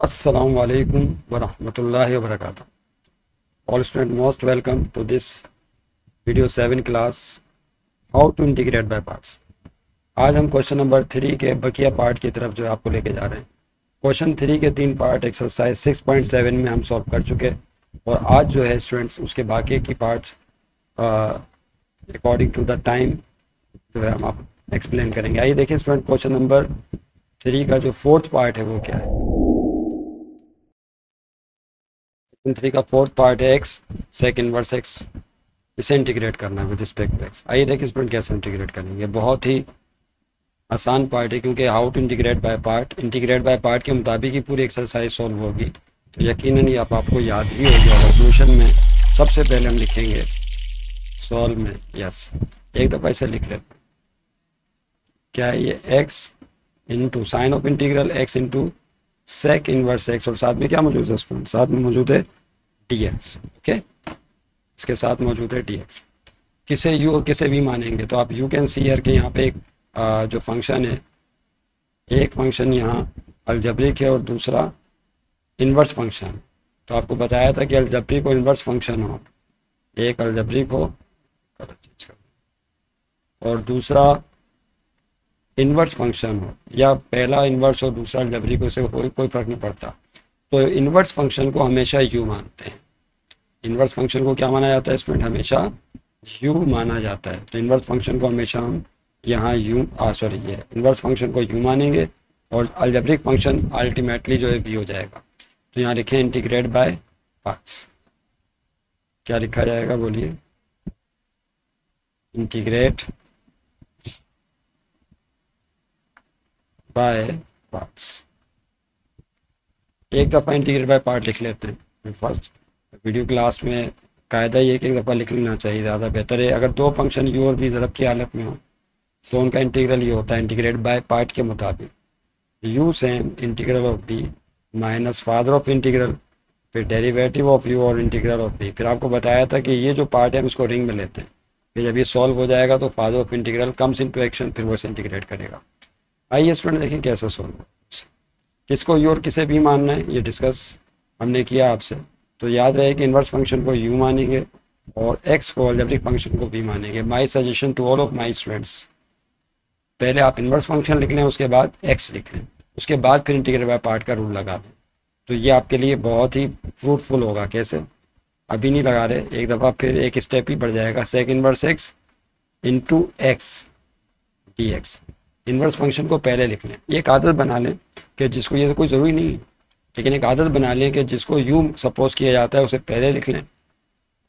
Assalamu alaikum wa rahmatullahi wa barakatuh. All students most welcome to this video 7 class how to integrate by parts. आज हम question number 3 के बकिया part की तरफ जो है आपको लेके जा रहे हैं। क्वेश्चन 3 के 3 पार्ट एक्सरसाइज 6.7 में हम सॉल्व कर चुके और आज जो है स्टूडेंट्स उसके बाकी की parts according to the time जो है हम आप एक्सप्लेन करेंगे। आइए देखिए स्टूडेंट, क्वेश्चन नंबर 3 का जो फोर्थ पार्ट है वो क्या है। 3 का फोर्थ पार्ट है एक्स सेक इनवर्स एक्स, इसे इंटीग्रेट करना है विद रिस्पेक्ट टू एक्स। आइए देखिए स्टूडेंट कैसे इंटीग्रेट करेंगे। बहुत ही आसान पार्ट है क्योंकि how to integrate by part, integrate by part के मुताबिक ही पूरी एक्सरसाइज सॉल्व होगी, तो यकीनन ही आपको याद ही होगी। और सॉल्यूशन में सबसे पहले हम लिखेंगे सॉल्व में यस, एक दफ़ा इसे लिख लेते हैं। क्या है ये, X into sine of integral X into sec inverse X, और साथ में क्या मौजूद है स्टूडेंट, साथ में मौजूद है डी एक्स। ओके, इसके साथ मौजूद है डी एक्स। किसे यू और किसे भी मानेंगे, तो आप यू कैन सी हियर के यहाँ पे एक जो फंक्शन है, एक फंक्शन यहाँ अलजबरिक है और दूसरा इन्वर्स फंक्शन। तो आपको बताया था कि अलजबरिक और इन्वर्स फंक्शन हो, एक अलजबरिक हो और दूसरा इन्वर्स फंक्शन हो, या पहला इन्वर्स और दूसरा अलजबरिक हो, से कोई फर्क नहीं पड़ता। तो इन्वर्स फंक्शन को हमेशा यू मानते हैं। इन्वर्स फंक्शन को क्या माना जाता है स्टूडेंट, हमेशा यू माना जाता है। तो इन्वर्स फंक्शन को हमेशा हम यहाँ ये इन्वर्स फंक्शन को यू मानेंगे और अलजेब्रिक फंक्शन अल्टीमेटली जो है बी हो जाएगा। तो यहाँ लिखें इंटीग्रेट बाय पार्ट्स। क्या लिखा जाएगा बोलिए, इंटीग्रेट बाय पार्ट्स। एक दफ़ा इंटीग्रेट बाय पार्ट लिख लेते हैं फर्स्ट। वीडियो क्लास में कायदा ये कि एक दफ़ा लिख लेना चाहिए, ज़्यादा बेहतर है। अगर दो फंक्शन यू और बी ज़रब की हालत में हो तो उनका इंटीग्रल ये होता है इंटीग्रेट बाय पार्ट के मुताबिक। U same integral of B minus father of integral, फिर डेरिवेटिव ऑफ यू और इंटीग्रल ऑफ बी। फिर आपको बताया था कि ये जो पार्ट है हम इसको रिंग में लेते हैं, फिर जब ये सॉल्व हो जाएगा तो father of integral comes into action, फिर वो इसे इंटीग्रेट करेगा। आइए स्टूडेंट देखें कैसे सॉल्व हो। किसको यू और किसे भी मानना है ये डिस्कस हमने किया आपसे, तो याद रहे कि इन्वर्स फंक्शन को यू मानेंगे और एक्स को अलजेब्रिक फंक्शन को भी मानेंगे। My suggestion to all of my students, पहले आप इन्वर्स फंक्शन लिख लें, उसके बाद एक्स लिख लें, उसके बाद फिर इंटीग्रेट बाय पार्ट का रूल लगा दें, तो ये आपके लिए बहुत ही फ्रूटफुल होगा। कैसे, अभी नहीं लगा रहे, एक दफ़ा फिर एक स्टेप ही बढ़ जाएगा। Sec inverse X into X D X. Inverse function को पहले लिख लें, एक आदत बना लें कि जिसको, ये तो कोई ज़रूरी नहीं है, लेकिन एक आदत बना लें कि जिसको यू सपोज किया जाता है उसे पहले लिख लें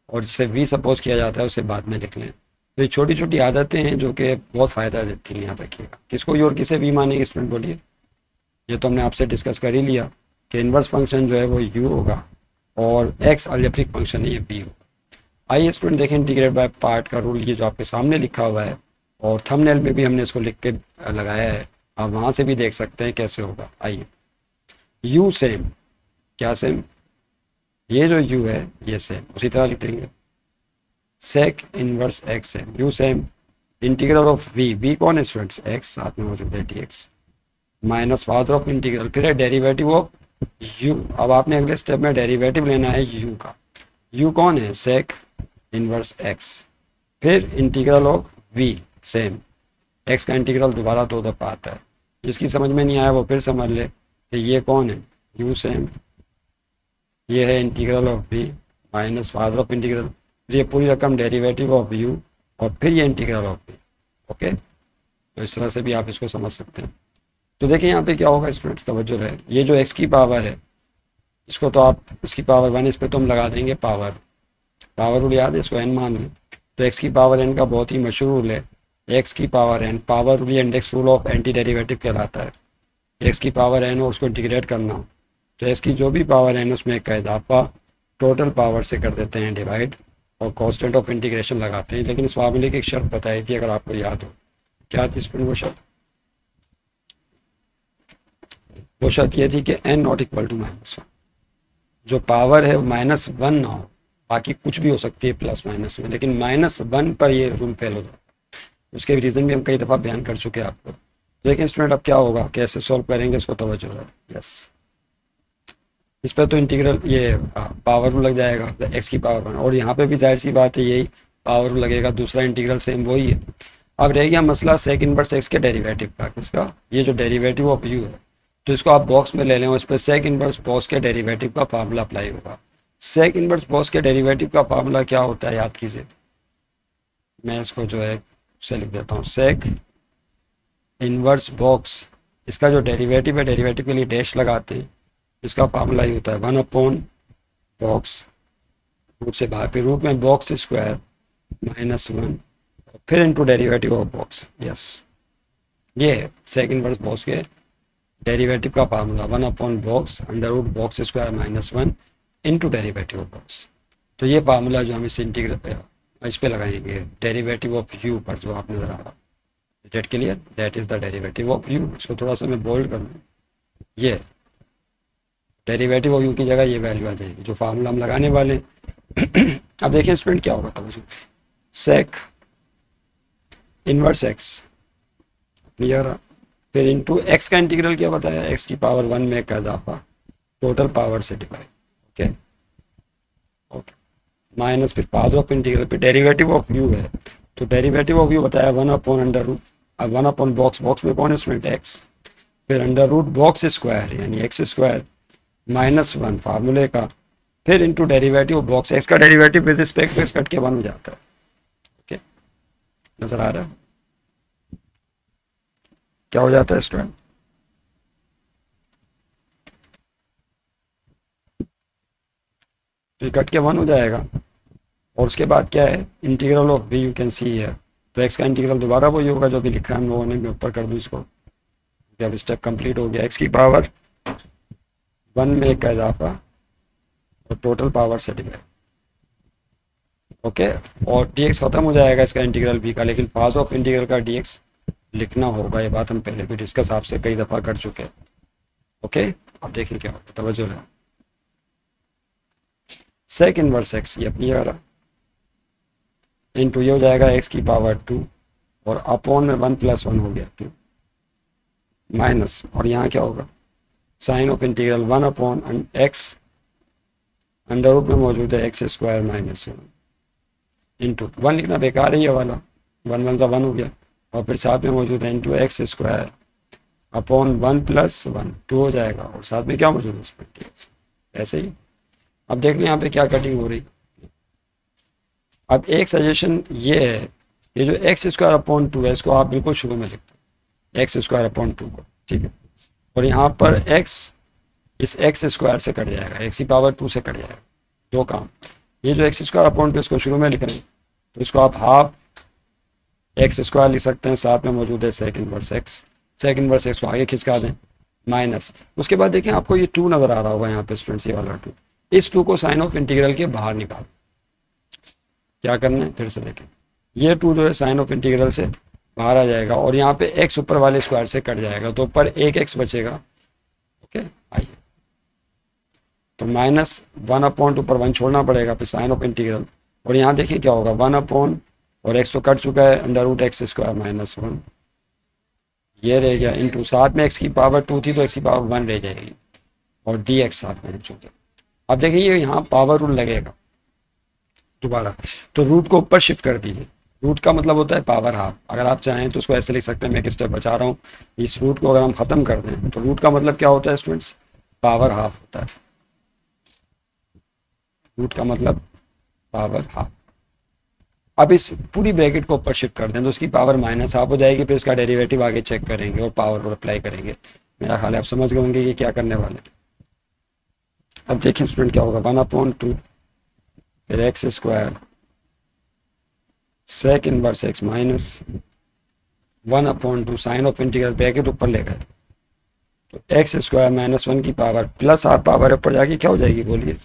और जिसे वी सपोज किया जाता है उसे बाद में लिख लें। तो ये छोटी छोटी आदतें हैं जो कि बहुत फ़ायदा देती हैं। याद रखिएगा, किसको यू और किसे भी मानेंगे स्टूडेंट बोलिए। ये तो हमने आपसे डिस्कस कर ही लिया कि इन्वर्स फंक्शन जो है वो यू होगा और एक्स अलजेब्रिक फंक्शन है ये बी होगा। आइए स्टूडेंट देखें इंटीग्रेट बाय पार्ट का रूल, ये जो आपके सामने लिखा हुआ है और थंबनेल में भी हमने इसको लिख के लगाया है, आप वहाँ से भी देख सकते हैं कैसे होगा। आइए, यू सेम, क्या सेम, ये जो यू है ये सेम, उसी तरह लिख देंगे। सेक इनवर्स एक्स है, U same integral of we, V कौन है स्टूडेंट्स, एक्स, साथ में मौजूद है D X, minus father of integral, फिर है डेरिवेटिव ऑफ यू। अब आपने अगले स्टेप में डेरिवेटिव लेना है यू का। यू कौन है, सेक इनवर्स एक्स, फिर integral of V same, X का इंटीग्रल दोबारा 2 दफ़ा आता है। जिसकी समझ में नहीं आया वो फिर समझ ले कि ये कौन है, यू सेम, ये है integral of V minus father of integral, फिर ये पूरी रकम डेरिवेटिव ऑफ यू और फिर ये इंटीग्रल ऑफ वी। ओके, तो इस तरह से भी आप इसको समझ सकते हैं। तो देखिए यहाँ पे क्या होगा स्टूडेंट्स, तवज्जो रहे, ये जो एक्स की पावर है इसको तो आप इसकी पावर 1, इस पर तो हम लगा देंगे पावर, पावर रूल याद है, इसको एन मान लें। तो एक्स की पावर एन का बहुत ही मशहूर रूल है, एक्स की power N, power rule index rule of anti derivative कहलाता है। एक्स की पावर एन हो उसको इंटीग्रेट करना हो तो एक्स की जो भी पावर एन उसमें एक का इजाफा टोटल पावर से कर देते हैं डिवाइड और कांस्टेंट ऑफ इंटीग्रेशन लगाते हैं। लेकिन इस मामले की एक शर्त बताई थी, अगर आपको याद हो, क्या थी इसमें वो शर्त, वो शर्त ये थी कि एन नॉट इक्वल टू -1, जो पावर है -1 ना हो, बाकी कुछ भी हो सकती है प्लस माइनस में, लेकिन -1 पर ये रूल फेल हो जाता है। उसके रीज़न भी हम कई दफ़ा बयान कर चुके हैं आपको। लेकिन स्टूडेंट अब क्या होगा, कैसे सॉल्व करेंगे इसको तवज्जो है। यस, इस पर तो इंटीग्रल ये पावर रूल लग जाएगा, एक्स की पावर 1, और यहाँ पे भी जाहिर सी बात है यही पावर रूल लगेगा, दूसरा इंटीग्रल सेम वही है। अब रह गया मसला सेक इनवर्स एक्स के डेरिवेटिव का, किसका, ये जो डेरिवेटिव ऑफ यू है, तो इसको आप बॉक्स में ले लें, उस पर सेक इनवर्स बॉक्स के डेरिवेटिव का फार्मूला अप्लाई होगा। सेक इनवर्स बॉक्स के डेरिवेटिव का फार्मूला क्या होता है याद कीजिए, मैं इसको जो है उससे लिख देता हूँ, सेक इनवर्स बॉक्स, इसका जो डेरिवेटिव है, डेरिवेटिव के लिए डैश लगाते हैं, इसका फार्मूला ही होता है 1 बॉक्स, रूट से बाहर, फिर रूट में बॉक्स स्क्वायर -1, फिर into derivative of box. Yes, ये है सेक इनवर्स बॉक्स के डेरिवेटिव का formula 1 box under root box square -1 into derivative of box. तो ये फार्मूला जो हम इस इंटीग्रल इस पे लगाएंगे डेरिवेटिव ऑफ यू पर, जो आप नजर आ रहा है डेट के लिए, that is the derivative of you. इसको थोड़ा सा मैं बोल्ड कर दूँ, ये डेरिवेटिव ऑफ यू की जगह ये वैल्यू आ जाएगी जो फार्मूला हम लगाने वाले हैं। अब देखिए स्टूडेंट क्या होगा, तब सेक इनवर्स एक्स क्लियर, फिर इनटू एक्स का इंटीग्रल क्या बताया, एक्स की पावर 1 में का इजाफा टोटल पावर से डिवाइड, ओके ओके, माइनस फिर पावर ऑफ इंटीग्रल पे डेरिवेटिव ऑफ यू है, तो डेरिवेटिव ऑफ यू बताया 1/√1 बॉक्स, बॉक्स में कौन है स्टूडेंट, एक्स, फिर अंडर रूट बॉक्स स्क्वायर यानी एक्स स्क्वायर -1 फार्मूले का, फिर into derivative of box, x का derivative with respect to x cut के 1 हो जाता है। ओके, नजर आ रहा है क्या हो जाता है स्टूडेंट, तो कट के 1 हो जाएगा, और उसके बाद क्या है, integral of v you can see है, तो एक्स का इंटीग्रल दोबारा वही होगा जो भी लिखा है हम लोगों ने, मैं ऊपर कर दूँ इसको, अब स्टेप कंप्लीट हो गया, एक्स की पावर 1 में का इजाफा और टोटल पावर से डिवाइड, ओके, और dx खत्म हो जाएगा इसका इंटीग्रल भी का, लेकिन पास ऑफ इंटीग्रल का dx लिखना होगा, ये बात हम पहले भी डिस्कस आपसे कई दफ़ा कर चुके हैं। ओके, अब देखिए क्या होता है, तवज्जो है, सेक इनवर्स एक्स ये अपनी आ रहा, इनटू ये हो जाएगा एक्स की पावर 2 और अपॉन में 1+1 हो गया 2 माइनस, और यहाँ क्या होगा, sign of integral 1/x under root में मौजूद है एक्स स्क्वायर -1 इंटू 1 लिखना बेकार है, ये वाला 1 1 सा 1 हो गया, और फिर साथ में मौजूद है इंटू एक्स स्क्वायर अपॉन 1+1 2 हो जाएगा, और साथ में क्या मौजूद है इसमें dx, ऐसे ही। अब देख लें यहाँ पे क्या कटिंग हो रही। अब एक सजेशन ये है, ये जो एक्स स्क्वायर अपॉन 2 है इसको आप बिल्कुल शुरू में लिखते हैं, एक्स स्क्वायर अपॉन 2 को, ठीक है, और यहाँ पर x इस एक्स स्क्वायर से कट जाएगा, एक्स की पावर 2 से कट जाएगा, दो काम, ये जो एक्स स्क्वायर अपॉन 2 इसको शुरू में लिख रहे हैं, तो इसको आप हाफ एक्स स्क्वायर लिख सकते हैं, साथ में मौजूद है sec inverse x, sec inverse x को आगे खिसका दें माइनस, उसके बाद देखें आपको ये 2 नजर आ रहा होगा यहाँ पे स्टूडेंट्स, ये वाला 2, इस 2 को साइन ऑफ इंटीग्रल के बाहर निकाल, क्या करना है फिर से देखें, ये 2 जो है साइन ऑफ इंटीग्रल से बाहर आ जाएगा, और यहाँ पे x ऊपर वाले स्क्वायर से कट जाएगा, तो ऊपर एक x बचेगा, ओके, आइए, तो -1 ऊपर 1 छोड़ना पड़ेगा, फिर साइन ऑफ इंटीग्रल, और यहाँ देखिए क्या होगा 1 और x तो कट चुका है, अंडर रूट एक्स स्क्वायर -1 ये रह गया, इंटू साथ में x की पावर 2 थी तो x की पावर 1 रह जाएगी, और dx साथ में चुके। अब देखिए ये यहाँ पावर रूल लगेगा दोबारा, तो रूट को ऊपर शिफ्ट कर दीजिए, रूट का मतलब होता है पावर हाफ, अगर आप चाहें तो उसको ऐसे लिख सकते हैं, मैं एक स्टेप बचा रहा हूँ, इस रूट को अगर हम ख़त्म कर दें तो रूट का मतलब क्या होता है स्टूडेंट्स, पावर हाफ होता है, रूट का मतलब पावर हाफ। अब इस पूरी ब्रैकेट को ऊपर शिफ्ट कर दें तो उसकी पावर -1/2 हो जाएगी, फिर इसका डेरिवेटिव आगे चेक करेंगे और पावर को अप्लाई करेंगे, मेरा ख्याल है आप समझ गए होंगे कि क्या करने वाले। अब देखें स्टूडेंट क्या होगा, 1/2 फिर x square sec inverse x -1/2 sign of integral bracket ऊपर ले गए, तो एक्स स्क्वायर -1 की पावर प्लस हाफ पावर ऊपर जाके क्या हो जाएगी बोलिए,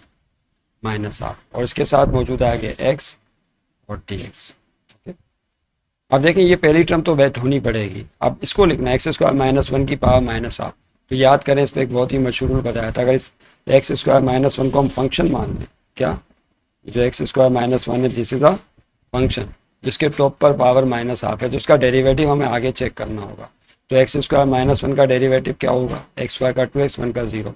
-1/2, और इसके साथ मौजूद है आगे एक्स और dx। ओके, अब देखें ये पहली टर्म तो वेट होनी पड़ेगी, अब इसको लिखना एक्स स्क्वायर -1 की पावर -1/2, तो याद करें इस पर एक बहुत ही मशहूर रूल बताया था, अगर इस एक्स स्क्वायर -1 को हम फंक्शन मान लें, क्या जो एक्स स्क्वायर -1 है दिस इज अ फंक्शन जिसके टॉप पर पावर -1/2 है, तो उसका डेरिवेटिव हमें आगे चेक करना होगा, तो एक्स स्क्वायर -1 का डेरिवेटिव क्या होगा, एक्स स्क्वायर का 2x 1 का 0,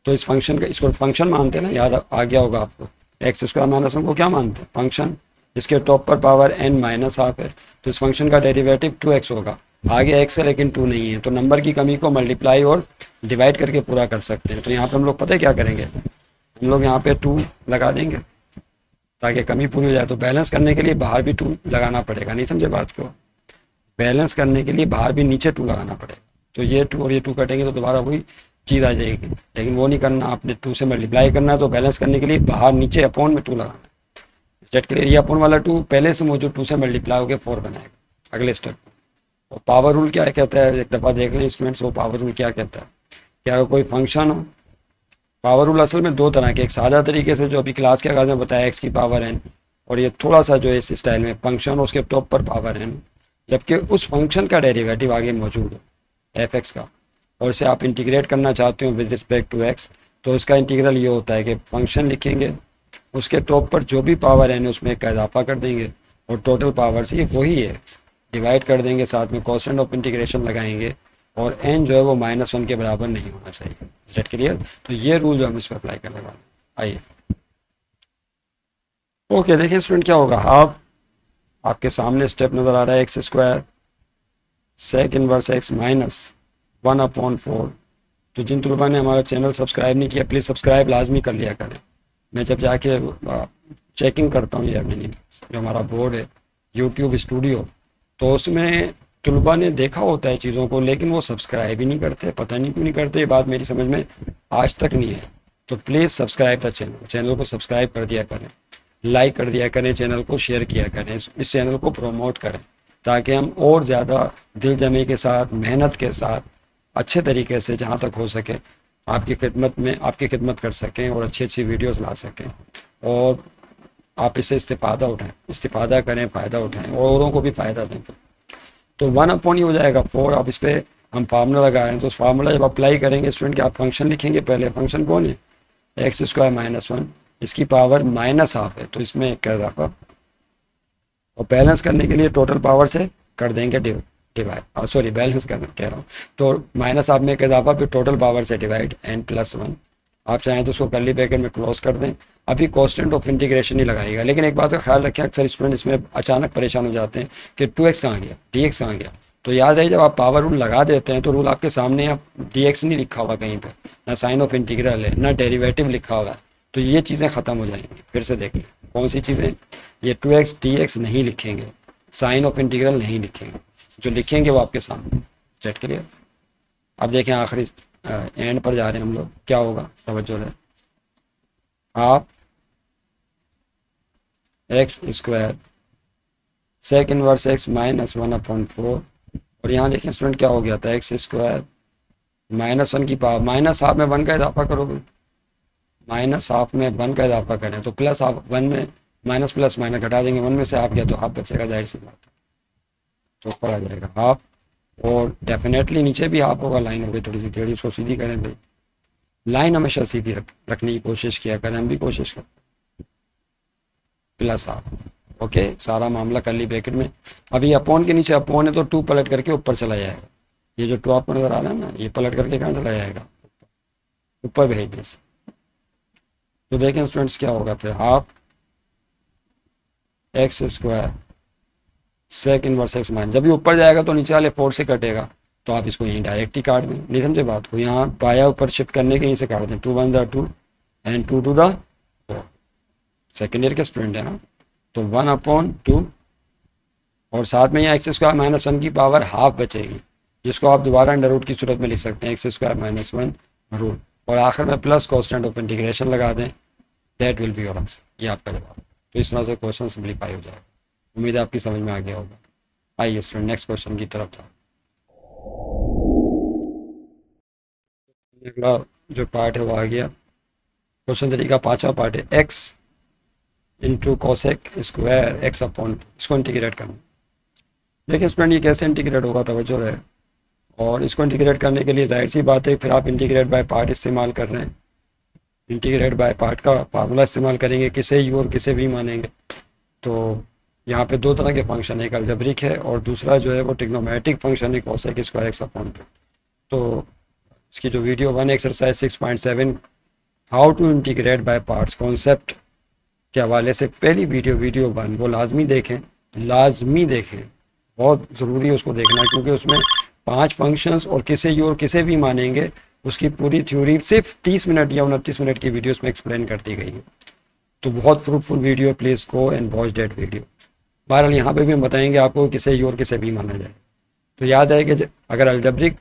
तो इस फंक्शन का, इसको फंक्शन मानते हैं ना, याद आ गया होगा आपको। एक्स स्क्वायर माइनस वन को क्या मानते हैं? फंक्शन। इसके टॉप पर पावर n माइनस हाफ है, तो इस फंक्शन का डेरिवेटिव 2x होगा। आगे x है लेकिन 2 नहीं है, तो नंबर की कमी को मल्टीप्लाई और डिवाइड करके पूरा कर सकते हैं। तो यहाँ पे हम लोग पता है क्या करेंगे, हम लोग यहाँ पे 2 लगा देंगे ताकि कमी पूरी हो जाए। तो बैलेंस करने के लिए बाहर भी 2 लगाना पड़ेगा, नहीं समझे बात को? बैलेंस करने के लिए बाहर भी नीचे 2 लगाना पड़ेगा। तो ये 2 और ये 2 कटेंगे तो दोबारा वही चीज़ आ जाएगी, लेकिन वो नहीं करना, आपने 2 से मल्टीप्लाई करना है। तो बैलेंस करने के लिए बाहर नीचे अपॉन में 2 लगाना है। स्टेट के लिए ये अपॉन वाला 2 पहले से मौजूद 2 से मल्टीप्लाई होकर 4 बनाएगा अगले स्टेप। और पावर रूल क्या कहता है, एक दफ़ा देख लें स्टूडेंट्स, वो पावर रूल क्या कहता है कि अगर कोई फंक्शन हो, पावर रूल असल में 2 तरह के, एक सादा तरीके से जो अभी क्लास के आगाज में बताया x की पावर n, और ये थोड़ा सा जो है इस स्टाइल में फंक्शन उसके टॉप पर पावर n, जबकि उस फंक्शन का डेरिवेटिव आगे मौजूद है f(x) का, और इसे आप इंटीग्रेट करना चाहते हो विद रिस्पेक्ट टू x, तो इसका इंटीग्रल ये होता है कि फंक्शन लिखेंगे, उसके टॉप पर जो भी पावर n है उसमें एक का इजाफा कर देंगे, और टोटल पावर से वही है डिवाइड कर देंगे, साथ में कॉन्स्टेंट ऑफ इंटीग्रेशन लगाएंगे, और n जो है वो -1 के बराबर नहीं होना चाहिए। Set clear? तो ये रूल जो हम इस पर अप्लाई करने वाले हैं, आइए। ओके, देखिए स्टूडेंट क्या होगा, हाफ आपके सामने स्टेप नज़र आ रहा है, x square sec inverse x -1/4। तो जिन तलबा ने हमारा चैनल सब्सक्राइब नहीं किया, प्लीज़ सब्सक्राइब लाजमी कर लिया करें। मैं जब जाके चेकिंग करता हूँ ये अपनी जो हमारा बोर्ड है यूट्यूब स्टूडियो, तो उसमें तलबा ने देखा होता है चीज़ों को, लेकिन वो सब्सक्राइब ही नहीं करते, पता नहीं क्यों नहीं करते, ये बात मेरी समझ में आज तक नहीं है। तो प्लीज़ सब्सक्राइब द चैनल को सब्सक्राइब कर दिया करें, लाइक कर दिया करें, चैनल को शेयर किया करें, इस चैनल को प्रमोट करें, ताकि हम और ज़्यादा दिल जमे के साथ, मेहनत के साथ, अच्छे तरीके से जहाँ तक हो सके आपकी खिदमत कर सकें और अच्छी अच्छी वीडियोस ला सकें, और आप इससे इस्तिफादा करें, फ़ायदा उठाएं और औरों को भी फ़ायदा दें। तो 1/, हो जाएगा 4। अब इस पर हम फार्मूला लगा रहे हैं, तो उस फार्मूला जब अप्लाई करेंगे स्टूडेंट, कि आप फंक्शन लिखेंगे, पहले फंक्शन कौन है, x² -1, इसकी पावर -हाफ है, तो इसमें एक कर इजाफा, और बैलेंस करने के लिए टोटल पावर से कर देंगे डिवाइड, सॉरी बैलेंस करना कह रहा हूँ, तो -हाफ में एक इजाफा, फिर टोटल पावर से डिवाइड n+1। आप चाहें तो उसको कर्ली ब्रैकेट में क्लोज कर दें। अभी कॉन्स्टेंट ऑफ इंटीग्रेशन ही लगाएगा, लेकिन एक बात का ख्याल रखें, अक्सर स्टूडेंट इसमें अचानक परेशान हो जाते हैं कि 2x कहाँ गया, dx कहाँ गया। तो याद रहे, जब आप पावर रूल लगा देते हैं तो रूल आपके सामने, आप dx नहीं लिखा हुआ कहीं पर, ना साइन ऑफ इंटीग्रल है, ना डेरिवेटिव लिखा हुआ है, तो ये चीज़ें ख़त्म हो जाएंगी। फिर से देख लें कौन सी चीज़ें, ये 2x dx नहीं लिखेंगे, साइन ऑफ इंटीग्रल नहीं लिखेंगे, जो लिखेंगे वो आपके सामने। Set clear? अब देखें आखिरी एंड पर जा रहे हैं हम लोग, क्या होगा, तवज्जो रहे। आप x² सेक इनवर्स x -1/4, और यहाँ देखें स्टूडेंट क्या हो गया था, x² -1 की पावर, -हाफ में 1 का इजाफा करोगे, -हाफ में 1 का इजाफा करें तो प्लस हाफ, 1 में माइनस प्लस माइनस घटा देंगे, 1 में से हाफ गया तो हाफ बचेगा, जाहिर सी बात है, तो ऊपर आ जाएगा हाफ, और डेफिनेटली नीचे भी हाफ होगा। लाइन हो गई थोड़ी सी टेढ़ी, उसको सीधी करें भाई, लाइन हमेशा सीधी रखने की कोशिश किया करें, हम भी कोशिश करें, प्लस हाफ। ओके, सारा मामला कर्ली ब्रैकेट में। अभी अपॉन के नीचे अपॉन है तो 2 पलट करके ऊपर चला जाएगा, ये जो 2 आपको नजर आ रहा है ना, ये पलट करके कहाँ चला जाएगा, ऊपर भेज दें। तो देखें स्टूडेंट्स क्या होगा, फिर half x² sec inverse x minus, जब भी ऊपर जाएगा तो नीचे वाले 4 से कटेगा, तो आप इसको यहीं डायरेक्ट ही काट दें, नहीं समझे बात को, यहाँ पाया ऊपर शिफ्ट करने के यहीं से काट दें, 2 1 × 2 एंड 2 2 4। सेकेंड ईयर के स्टूडेंट है ना, तो 1/2, और साथ में यहाँ x² -1 की पावर हाफ बचेगी, जिसको आप दोबारा अंडर रूट की सूरत में लिख सकते हैं, x² -1 रूट, और आखिर में प्लस कॉन्स्टेंट ऑफ इंटीग्रेशन लगा दें, that will be your answer. ये आपका जवाब। तो इस तरह से क्वेश्चन सिंप्लीफाई हो जाएगा। उम्मीद है आपकी समझ में आ गया होगा। आइए स्टूडेंट नेक्स्ट क्वेश्चन की तरफ जाओ। अगला जो पार्ट है वो आ गया, क्वेश्चन तरीका 5वां पार्ट है, x × cos² x/, इसको इंटीग्रेट करना। देखिए स्टूडेंट ये कैसे इंटीग्रेट होगा, तवज्जो रहे, और इसको इंटीग्रेट करने के लिए जाहिर सी बात है फिर आप इंटीग्रेट बाय पार्ट इस्तेमाल कर रहे हैं। इंटीग्रेट बाय पार्ट का फार्मूला इस्तेमाल करेंगे, किसे u और किसे v मानेंगे। तो यहाँ पे 2 तरह के फंक्शन है, एक अलजेब्रिक है और दूसरा जो है वो ट्रिग्नोमेट्रिक फंक्शन है cos² x/। तो इसकी जो video 1 exercise 6.7 how to integrate by parts concept के हवाले से पहली वीडियो 1 वो लाजमी देखें, लाजमी देखें, बहुत ज़रूरी है उसको देखना, क्योंकि उसमें 5 फंक्शंस और किसे यू और किसे भी मानेंगे उसकी पूरी थ्योरी सिर्फ 30 मिनट या 29 मिनट की वीडियोस में एक्सप्लेन कर दी गई है। तो बहुत fruitful video, please go and watch that video. बहरहाल यहाँ पे भी हम बताएंगे आपको किसे यू और किसे भी माना जाए। तो याद है कि अगर अलजेब्रिक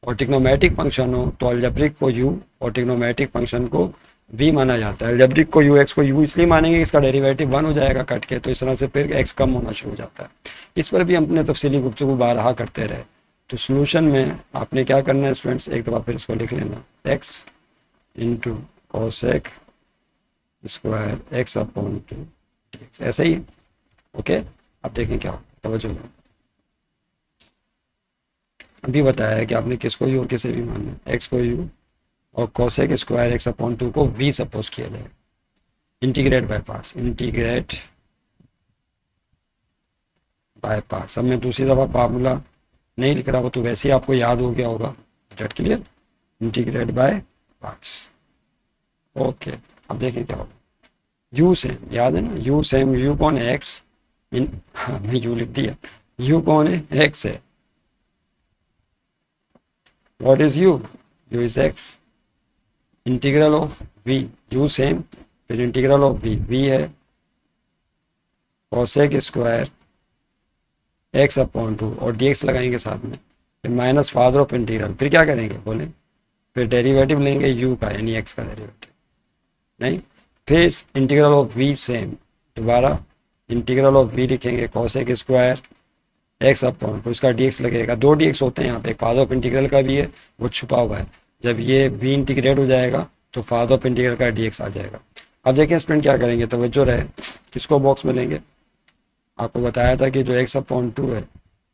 और ट्रिग्नोमेट्रिक फंक्शन हो तो अलजेब्रिक को यू और ट्रिग्नोमेट्रिक फंक्शन को भी माना जाता है। अलजेब्रिक को यू, एक्स को यू इसलिए मानेंगे कि इसका डेरिवेटिव 1 हो जाएगा कट के, तो इस तरह से फिर एक्स कम होना शुरू हो जाता है। इस पर भी हमने तफसीली गुफ्तगू बारहा करते रहे। तो सोल्यूशन में आपने क्या करना है स्टूडेंट्स, एक दफ़ा फिर इसको लिख लेना, x into cosec square x upon 2 dx, ऐसे ही। ओके, अब देखें क्या तवज्जो दें। अभी बताया है कि आपने किसको यू और किसे भी मानना है, एक्स को यू और कोसेक स्क्वायर एक्स अपॉन 2 को वी सपोज किया जाए। Integrate by parts, integrate by parts. अब मैं दूसरी दफ़ा फार्मूला नहीं लिख रहा, वो तो वैसे ही आपको याद हो गया होगा। That clear, integrate by parts. Okay, अब देखें क्या होगा। यू सेम, याद है ना, यू सेम, यू कौन है, एक्स इन, हाँ मैं यू लिख दिया, यू कौन है, एक्स है। What is u, u is x. Integral of v, u same, फिर इंटीग्रल ऑफ वी, वी है कोसेक स्क्वायर एक्स अपॉन 2 और dx लगाएंगे साथ में, फिर माइनस फादर ऑफ इंटीग्रल, फिर क्या करेंगे बोले, फिर डेरिवेटिव लेंगे u का, यानी x का डेरिवेटिव नहीं, फिर इंटीग्रल ऑफ v सेम, दोबारा इंटीग्रल ऑफ v लिखेंगे कोसेक स्क्वायर एक्स अपॉन, तो इसका dx लगेगा। 2 dx होते हैं यहाँ पे, फादर ऑफ इंटीग्रल का भी है, वो छुपा हुआ है। जब ये v इंटीग्रेट हो जाएगा तो फादर ऑफ इंटीग्रल का dx आ जाएगा। अब देखें स्टूडेंट क्या करेंगे, तवज्जो रहे, किसको बॉक्स में लेंगे, आपको बताया था कि जो एक्स अपॉन 2 है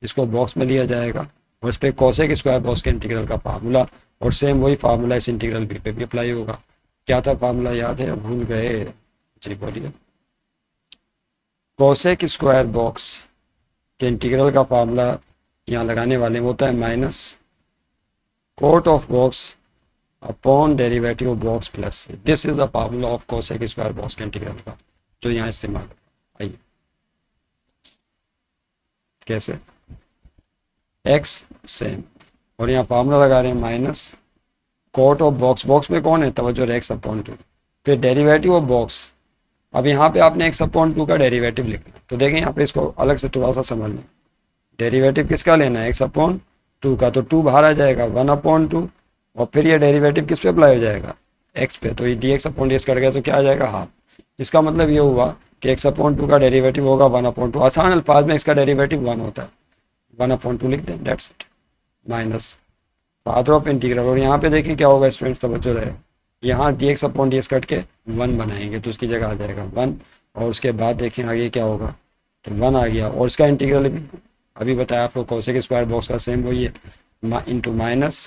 इसको बॉक्स में लिया जाएगा और इस पर कोसेक स्क्वायर बॉक्स के इंटीग्रल का फार्मूला, और सेम वही फार्मूला इस इंटीग्रल बी पे भी अप्लाई होगा। क्या था फार्मूला, याद है, भूल गए जी, बोलिए। कोसेक स्क्वायर बॉक्स के इंटीग्रल का फार्मूला यहाँ लगाने वाले में होता है minus cot of box upon derivative of box plus, this is the formula of cosec square box के इंटीग्रल का जो यहाँ इस्तेमाल होगा। आइए कैसे, एक्स सेम और यहाँ फार्मूला लगा रहे हैं minus cot of box, box में कौन है, तवज्जो एक्स अपॉन 2, फिर डेरिवेटिव ऑफ बॉक्स। अब यहाँ पे आपने एक्स अपॉन 2 का डेरिवेटिव लिखना, तो देखें यहाँ पे इसको अलग से थोड़ा सा समझ लें। डेरिवेटिव किसका लेना है, एक्स अपॉन 2 का, तो 2 बाहर आ जाएगा 1 अपॉन 2, और फिर ये डेरिवेटिव किस पे अप्लाई हो जाएगा, एक्स पे, तो ये D x upon D x cut गया तो क्या आ जाएगा, हाफ। इसका मतलब ये हुआ कि एक्स अपॉन 2 का डेरिवेटिव होगा 1 अपॉन 2, आसान अल्फाज में इसका डेरिवेटिव 1 होता है, 1 अपॉन 2 लिख दें, that's it, minus father of integral. और यहाँ पे देखिए क्या होगा स्टूडेंट्स, तवज्जो रहे, यहाँ D x upon D x cut के 1 बनाएंगे तो उसकी जगह आ जाएगा 1, और उसके बाद देखें आगे क्या होगा, तो 1 आ गया, और इसका इंटीग्रल भी अभी बताया आपको, कोसेक स्क्वायर बॉक्स का सेम वही है, into minus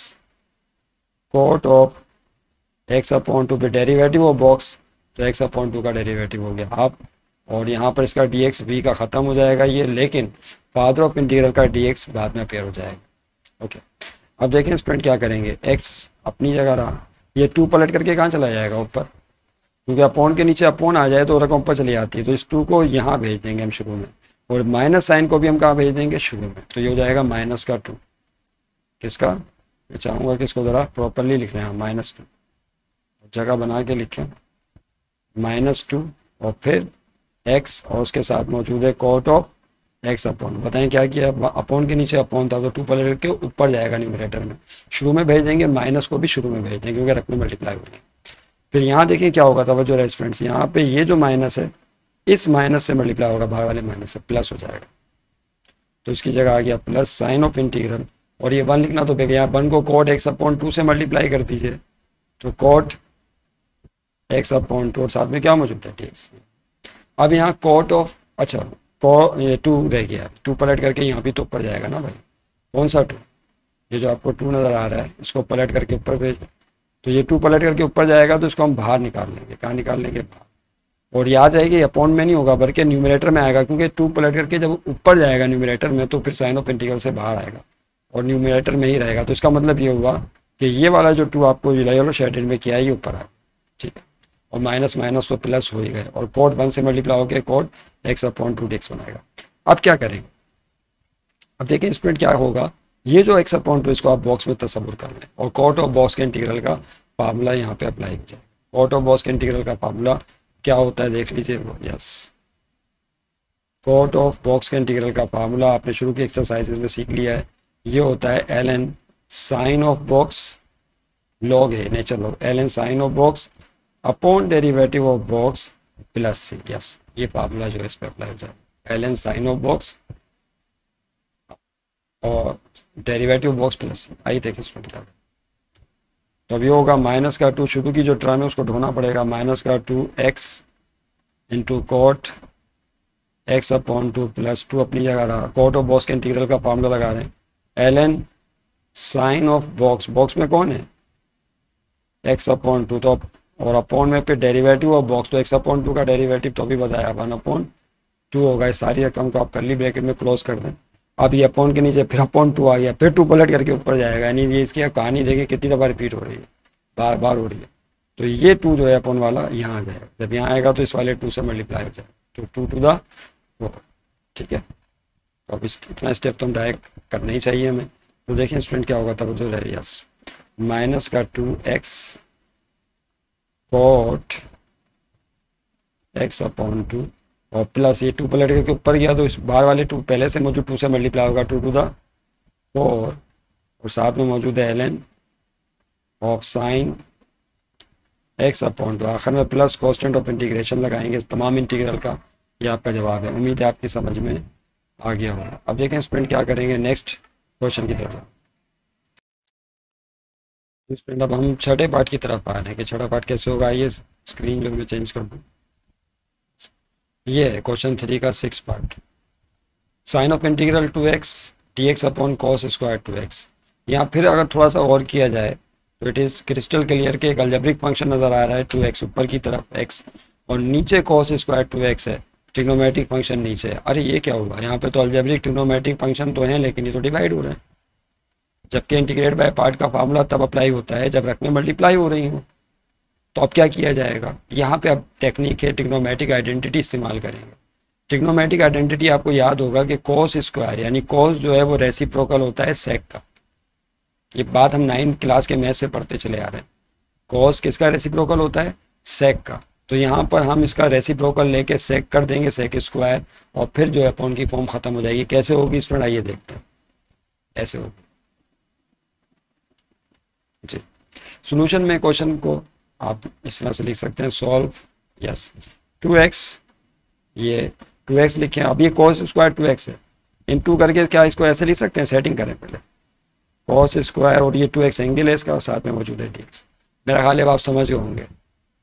cot of x upon 2 पे डेरिवेटिव ऑफ बॉक्स, तो एक्स अपॉन 2 का डेरिवेटिव हो गया हाफ, और यहाँ पर इसका डी एक्स वी का ख़त्म हो जाएगा ये, लेकिन फादर ऑफ इंटीग्रल का डी एक्स बाद में अपेयर हो जाएगा। ओके, अब देखें स्टूडेंट क्या करेंगे, एक्स अपनी जगह रहा, ये 2 पलट करके कहाँ चला जाएगा, ऊपर, क्योंकि अपॉन के नीचे अपॉन आ जाए तो रकम ऊपर चली आती है, तो इस 2 को यहाँ भेज देंगे हम शुरू में, और माइनस साइन को भी हम कहाँ भेज देंगे, शुरू में, तो ये हो जाएगा माइनस का 2, किसका, मैं चाहूँगा कि इसको ज़रा प्रॉपरली लिख रहे हैं, -2 जगह बना के लिखें, -2 और फिर एक्स, और उसके साथ मौजूद है कोट ऑफ एक्स अपॉन, बताएं क्या किया, अपॉन के नीचे अपॉन था तो 2 पलट करके ऊपर जाएगा न्यूमरेटर में, शुरू में भेज देंगे, माइनस को भी शुरू में भेज देंगे क्योंकि रकम में मल्टीप्लाई हो रही है। फिर यहाँ देखिए क्या होगा, तवज्जो रहे स्टूडेंट्स, यहाँ पे ये जो माइनस है इस माइनस से मल्टीप्लाई होगा, बाहर वाले माइनस से प्लस हो जाएगा, तो इसकी जगह आ गया प्लस साइन ऑफ इंटीग्रल, और ये 1 लिखना तो बेगा, यहाँ 1 को कोट एक्स अपॉन 2 से मल्टीप्लाई कर दीजिए, तो कोट एक्स अपॉन 2 और साथ में क्या मौजूद है, dx। अब यहाँ कोट ऑफ, अच्छा ये 2 रह गया, 2 पलट करके यहाँ भी तो ऊपर जाएगा ना भाई, कौन सा 2, ये जो आपको 2 नज़र आ रहा है इसको पलट करके ऊपर भेज, तो ये 2 पलट करके ऊपर जाएगा तो इसको हम बाहर निकाल लेंगे, कहाँ निकाल लेंगे, बाहर, और याद रहेगी अपॉन में नहीं होगा बल्कि न्यूमरेटर में आएगा, क्योंकि 2 पलट करके जब ऊपर जाएगा न्यूमरेटर में तो फिर साइन ऑफ इंटीग्रल से बाहर आएगा और न्यूमरेटर में ही रहेगा, तो इसका मतलब ये हुआ कि ये वाला जो 2 आपको येलो शेडेड में किया है ये ऊपर आएगा, ठीक है, और माइनस माइनस तो प्लस हो ही गए, और कोड 1 से मल्टीप्लाई होकर कोड x/2 बनाएगा। अब क्या करेंगे, अब देखिए स्टूडेंट क्या होगा, ये जो x/2 इसको आप बॉक्स में तस्वुर कर लें, और कॉट ऑफ बॉक्स के इंटीग्रल का फार्मूला यहाँ पे अप्लाई हो जाए। कॉट ऑफ बॉक्स के इंटीग्रल का फार्मूला क्या होता है देख लीजिए, यस, कॉट ऑफ बॉक्स के इंटीग्रल का फार्मूला आपने शुरू की एक्सरसाइजेज में सीख लिया है, ये होता है ln sine of box log है nature log ln sine of box upon derivative of box plus c. Yes, ये फार्मूला जो है इस पर अप्लाई हो जाए, ln साइन ऑफ बॉक्स और डेरिवेटिव बॉक्स प्लस सी। आइए देखिए इसमें क्या, तो अभी होगा -2 शुरू की जो टर्म है उसको ढोना पड़ेगा, -2x into cot x/2 plus 2 अपनी जगह रहा, कॉट ऑफ बॉक्स के इंटीग्रल का फार्मूला लगा रहे हैं, ln sine of box, box में कौन है x/2, तो और अपॉन में पे डेरिवेटिव ऑफ बॉक्स, तो x/2 का डेरिवेटिव तो अभी बताया 1/2 होगा। इस सारी रकम को आप कर्ली ब्रैकेट में क्लोज कर दें, अब ये अपॉन के नीचे फिर (2) आ गया, फिर 2 पलट करके ऊपर जाएगा, यानी ये इसकी कहानी देखिए कितनी दफ़ा रिपीट हो रही है, बार बार हो रही है। तो ये 2 जो है अपॉन वाला यहाँ आ जाएगा, जब यहाँ आएगा तो इस वाले 2 से मल्टीप्लाई हो जाएगा, तो 2 टू द 4। ठीक है, तो अब इतना स्टेप तो हम डायरेक्ट करना ही चाहिए हमें। तो देखिए स्टूडेंट क्या होगा, तब जो रहे, यस, -2x कॉट x/2 और प्लस ये 2 पलट करके ऊपर गया तो इस बार वाले 2 पहले से मौजूद 2 से मल्टीप्लाई होगा, 2 टू द 4, और साथ में मौजूद है ln ऑफ साइन x/2, आखिर में प्लस कॉन्स्टेंट ऑफ इंटीग्रेशन लगाएंगे इस तमाम इंटीग्रल का। ये आपका जवाब है, उम्मीद है आपकी समझ में आ गया होगा। अब देखें स्टूडेंट क्या करेंगे, नेक्स्ट क्वेश्चन की तरफ। स्टूडेंट अब हम छठे पार्ट की तरफ आ रहे हैं कि छठा पार्ट कैसे होगा, ये स्क्रीन जो मैं चेंज कर दूँ, ये है क्वेश्चन 3 का 6 part, sign of integral 2x dx upon cos square 2x। यहाँ फिर अगर थोड़ा सा और किया जाए तो इट इज़ क्रिस्टल क्लियर के एक अलजेब्रिक फंक्शन नज़र आ रहा है 2x ऊपर की तरफ x, और नीचे कॉस स्क्वायर 2x है, ट्रिग्नोमेट्रिक फंक्शन नीचे है। अरे ये क्या हुआ, यहाँ पे तो अलजेब्रिक ट्रिग्नोमेट्रिक फंक्शन तो हैं लेकिन ये तो डिवाइड हो रहे हैं, जबकि इंटीग्रेट बाय पार्ट का फार्मूला तब अप्लाई होता है जब रकमें मल्टीप्लाई हो रही हों। तो अब क्या किया जाएगा, यहाँ पे अब टेक्निक है ट्रिग्नोमेट्रिक आइडेंटिटी इस्तेमाल करेंगे। ट्रिग्नोमेट्रिक आइडेंटिटी आपको याद होगा कि कॉस स्क्वायर यानी कॉस जो है वो रेसिप्रोकल होता है सेक का, ये बात हम 9th क्लास के मैथ से पढ़ते चले आ रहे हैं। कॉस किसका रेसिप्रोकल होता है, सेक का, तो यहाँ पर हम इसका रेसिप्रोकल लेके सेक कर देंगे, सेक स्क्वायर, और फिर जो है अपॉन की फॉर्म खत्म हो जाएगी। कैसे होगी स्टूडेंट, आइए देखते हैं, ऐसे होगी जी। सोल्यूशन में क्वेश्चन को आप इस तरह से लिख सकते हैं, सॉल्व, यस, 2x, ये 2x लिखे, अब ये कॉस स्क्वायर 2x है, इन 2 करके क्या इसको ऐसे लिख सकते हैं, सेटिंग करें पहले, कॉस स्क्वायर और ये 2x एंगल है इसका, और साथ में मौजूद है dx। मेरा ख्याल है आप समझ गए होंगे,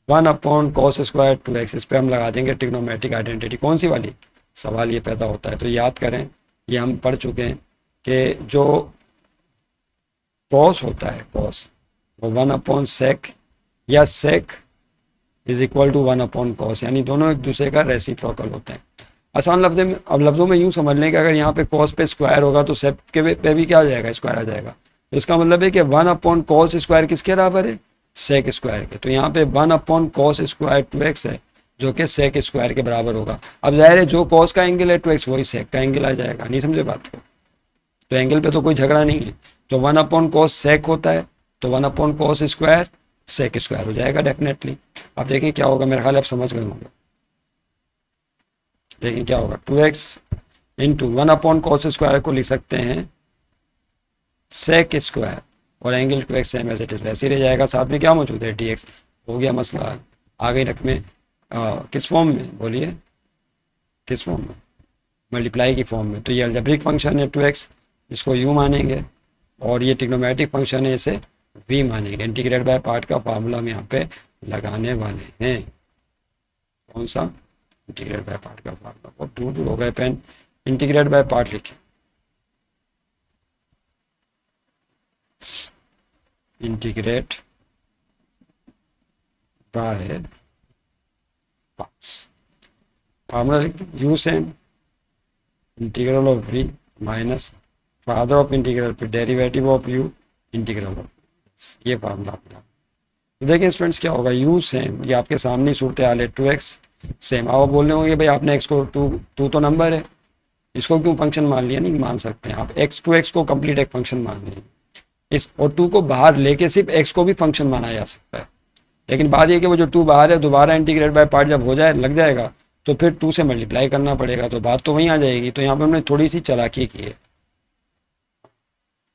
1 कॉस स्क्वायर 2x, इस पर हम लगा देंगे ट्रिग्नोमेट्रिक आइडेंटिटी। कौन सी वाली, सवाल ये पैदा होता है, तो याद करें ये हम पढ़ चुके हैं कि जो कॉस होता है, कॉस वो 1 सेक या सेक इज इक्वल टू 1 कॉस, यानी दोनों एक दूसरे का रेसिप्रोकल होते हैं। आसान लफ्ज़ में, अब लफ्ज़ों में यूँ समझ लें कि अगर यहाँ पे कॉस पे स्क्वायर होगा तो सेक के पे भी क्या आ जाएगा, स्क्वायर आ जाएगा। तो इसका मतलब है कि 1 कॉस स्क्वायर किसके बराबर है, सेक स्क्वायर के। तो यहाँ पे 1 कॉस स्क्वायर 2x है जो कि सेक स्क्वायर के बराबर होगा। अब जाहिर है जो कॉस का एंगल है 2x वही सेक का एंगल आ जाएगा, नहीं समझे बात को, तो एंगल पे तो कोई झगड़ा नहीं है। तो 1 कॉस सेक होता है, तो 1 कॉस स्क्वायर सेक स्क्वायर हो जाएगा डेफिनेटली। अब देखें क्या होगा, मेरे ख्याल आप समझ गए होंगे। देखें क्या होगा, 2x इंटू 1 कॉस स्क्वायर को लिख सकते हैं सेक स्क्वायर, और angle 2x same as it is वैसे ही रह जाएगा, साथ में क्या मौजूद है dx। हो गया मसला, आ गई रकमें किस फॉर्म में, बोलिए किस फॉर्म में, मल्टीप्लाई की फॉर्म में। तो ये अलजेब्रिक फंक्शन है 2x, इसको u मानेंगे, और ये ट्रिग्नोमेट्रिक फंक्शन है, इसे v मानेंगे। इंटीग्रेट बाय पार्ट का फार्मूला हम यहाँ पे लगाने वाले हैं, कौन सा, इंटीग्रेट बाय पार्ट का फार्मूला। और दूर हो गए पेन, इंटीग्रेट बाय पार्ट लिखे, इंटीग्रेट बाय पार्ट्स, फार्मूला लिखते हैं u same integral of v minus father of integral पे derivative of u integral of, ये फार्मूला अपना। तो देखिए स्टूडेंट्स क्या होगा, यू सेम, ये आपके सामने सूरत हाल है, 2x सेम। आप बोल रहे होंगे भाई आपने x को टू तो नंबर है, इसको क्यों फंक्शन मान लिया? नहीं मान सकते हैं आप, x को कंप्लीट एक फंक्शन मान लीजिए इस, और 2 को बाहर लेके सिर्फ x को भी फंक्शन माना जा सकता है। लेकिन बात ये कि वो जो 2 बाहर है दोबारा इंटीग्रेट बाय पार्ट जब हो जाए लग जाएगा तो फिर 2 से मल्टीप्लाई करना पड़ेगा, तो बात तो वहीं आ जाएगी। तो यहाँ पर हमने थोड़ी सी चालाकी की है,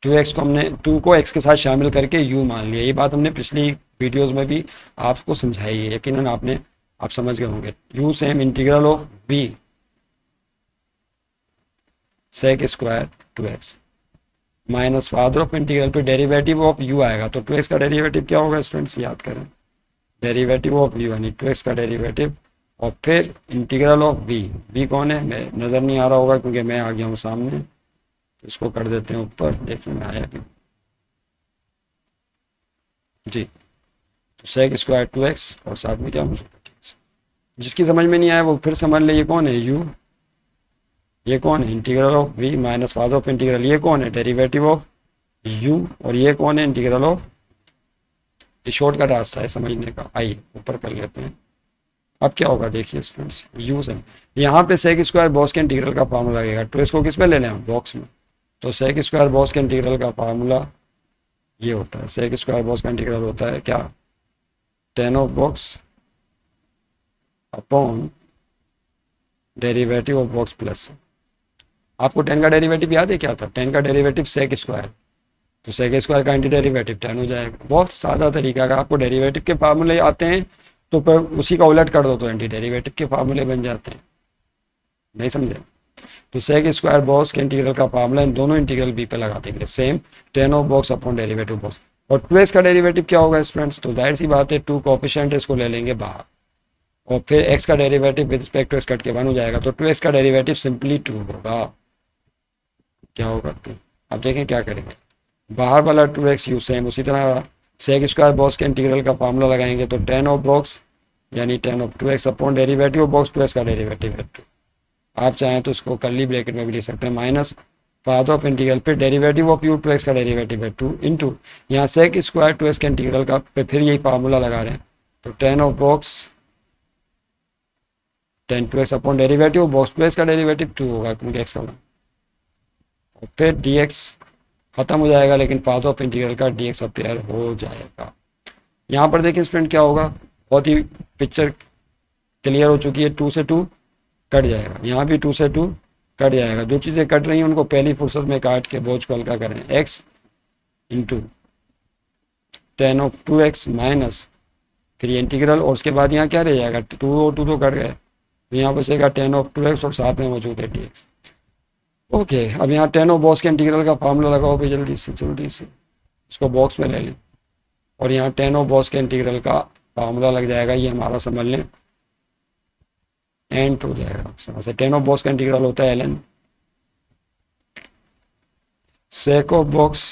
2x को हमने 2 को x के साथ शामिल करके u मान लिया। ये बात हमने पिछली वीडियोस में भी आपको समझाई है, यकीनन आप समझ गए होंगे। u same integral of v sec square 2x minus father of integral पे डेरिवेटिव ऑफ u आएगा, तो 2x का डेरिवेटिव क्या होगा स्टूडेंट्स, याद करें, डेरिवेटिव ऑफ u यानी 2x का डेरिवेटिव, और फिर इंटीग्रल ऑफ v कौन है, मैं नज़र नहीं आ रहा होगा क्योंकि मैं आ गया हूँ सामने, इसको कर देते हैं ऊपर, देखिए मैं आया भी जी। तो सेक स्क्वायर 2x और साथ में क्या, जिसकी समझ में नहीं आया वो फिर समझ ले, ये कौन है u, ये कौन है integral of v minus father of integral, ये कौन है डेरिवेटिव ऑफ u, और ये कौन है इंटीग्रल ऑफ, ये शॉर्टकट रास्ता है समझने का, आइए ऊपर कर लेते हैं। अब क्या होगा देखिए स्टूडेंट्स, u से यहाँ पे सेक स्क्वायर बॉस के इंटीग्रल का फार्मूला लगेगा, तो इसको किस में ले लें हम, बॉक्स में। तो सेक स्क्वायर बॉस के इंटीग्रल का फार्मूला ये होता है, सेक स्क्वायर बॉस का इंटीग्रल होता है क्या, ten of box upon derivative of box plus. आपको 10 का डेरिवेटिव याद है क्या था, 10 का डेरिवेटिव सेक स्क्वायर, तो सेक स्क्वायर का एंटी डेरिवेटिव 10 हो जाएगा। बहुत सादा तरीका, अगर आपको डेरिवेटिव के फार्मूले आते हैं तो पर उसी का उलट कर दो तो एंटी डेरिवेटिव के फार्मूले बन जाते हैं, नहीं समझे। तो सेक स्क्वायर बॉक्स के इंटीग्रल का फार्मूला इन दोनों इंटीग्रल बी पे लगा देंगे, same 10 of box upon derivative box. और 2x का डेरिवेटिव क्या होगा स्टूडेंट्स, तो जाहिर सी बात है 2 कोएफिशिएंट इसको ले लेंगे बाहर, और फिर x का derivative with respect to x cut के 1 हो जाएगा, तो 2x का डेरिवेटिव सिंपली 2 होगा, क्या होगा 2। अब देखें क्या करेंगे, बाहर वाला 2x यू सेम उसी तरह सेक स्क्वायर बॉक्स के इंटीग्रल का फार्मूला लगाएंगे, तो 10 ऑफ बॉक्स यानी 10 of 2x upon derivative of box 2x का डेरिवेटिव है 2। आप चाहें तो इसको कर्ली ब्रैकेट में भी लिख सकते हैं, माइनस फादर ऑफ इंटीग्रल पे डेरिवेटिव ऑफ u 2x का डेरिवेटिव है 2 इंटू यहाँ सेक स्क्वायर 2x के इंटीग्रल का पे फिर यही फार्मूला लगा रहे हैं, तो 10 of box 10 2x upon derivative of box 2x का डेरिवेटिव 2 होगा क्योंकि x का, और फिर dx खत्म हो जाएगा लेकिन पाथ ऑफ इंटीग्रल का dx अपेयर हो जाएगा। यहाँ पर देखिए स्टूडेंट क्या होगा, बहुत ही पिक्चर क्लियर हो चुकी है, 2 से 2 कट जाएगा, यहाँ भी 2 से 2 कट जाएगा, जो चीज़ें कट रही हैं उनको पहली फुर्सत में काट के बोझ को हल्का करें, x into 10 of 2x minus फिर ये इंटीग्रल, और उसके बाद यहाँ क्या रह जाएगा, 2 और 2 तो कट गए, तो यहाँ बचेगा 10 ऑफ 2x और साथ में मौजूद है dx। ओके अब यहाँ 10 ऑफ बॉक्स के इंटीग्रल का फार्मूला लगाओ भाई जल्दी से इसको बॉक्स में ले लें, और यहाँ 10 ऑफ बॉक्स के इंटीग्रल का फार्मूला लग जाएगा, ये हमारा समझ लें एंड हो जाएगा। समझ से 10 ऑफ बॉक्स का इंटीग्रल होता है ln sec of box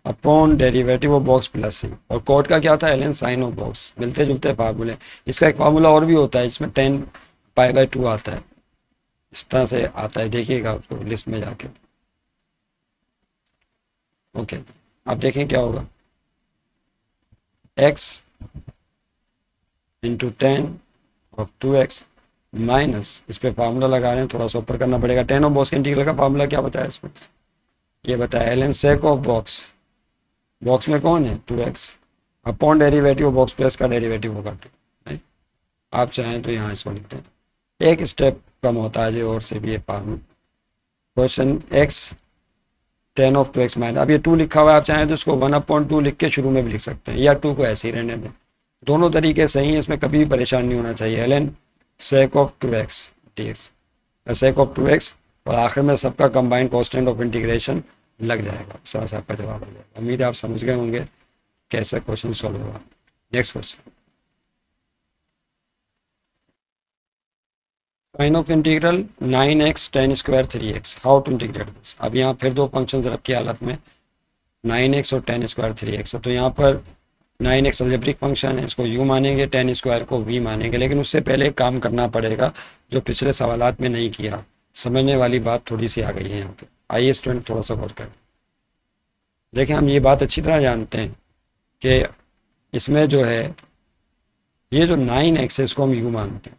upon derivative of box plus c, और कॉट का क्या था ln साइन ऑफ बॉक्स, मिलते जुलते फार्मूले। इसका एक फार्मूला और भी होता है जिसमें 10 π/2 आता है, इस तरह से आता है, देखिएगा उसको लिस्ट में जाके। ओके अब देखें क्या होगा, x into 10 of 2x minus, इस पे फार्मूला लगा रहे हैं, थोड़ा सा ऊपर करना पड़ेगा, 10 ऑफ बॉक्स के इंटीग्रल का फार्मूला क्या बताया इसमें, ये बताया ln sec of box, box में कौन है 2x upon derivative of box 2x का डेरिवेटिव होगा 2। आप चाहें तो यहाँ इसको लिखते हैं, एक स्टेप कम होता है और से भी ये formula question x 10 of 2x minus, अब ये 2 लिखा हुआ है, आप चाहें तो इसको 1/2 लिख के शुरू में भी लिख सकते हैं, या 2 को ऐसे ही रहने दें, दोनों तरीके सही हैं, इसमें कभी भी परेशान नहीं होना चाहिए। ln sec of 2x dx sake of 2x, और आखिर में सबका कंबाइंड कांस्टेंट ऑफ इंटीग्रेशन लग जाएगा, साथ आपका जवाब हो जाएगा। उम्मीद है आप समझ गए होंगे कैसे क्वेश्चन सॉल्व होगा। Next question, sign of integral 9x tan square 3x, how to integrate this. अब यहाँ फिर दो फंक्शन रखी हालत में 9x और tan स्क्वायर 3x, तो यहाँ पर 9x अलजेब्रिक फंक्शन है, इसको u मानेंगे, tan स्क्वायर को v मानेंगे, लेकिन उससे पहले एक काम करना पड़ेगा जो पिछले सवालात में नहीं किया, समझने वाली बात थोड़ी सी आ गई है यहाँ पे। आइए स्टूडेंट थोड़ा सा गौर करें, देखें हम ये बात अच्छी तरह जानते हैं कि इसमें जो है ये जो 9x है इसको हम u मानते हैं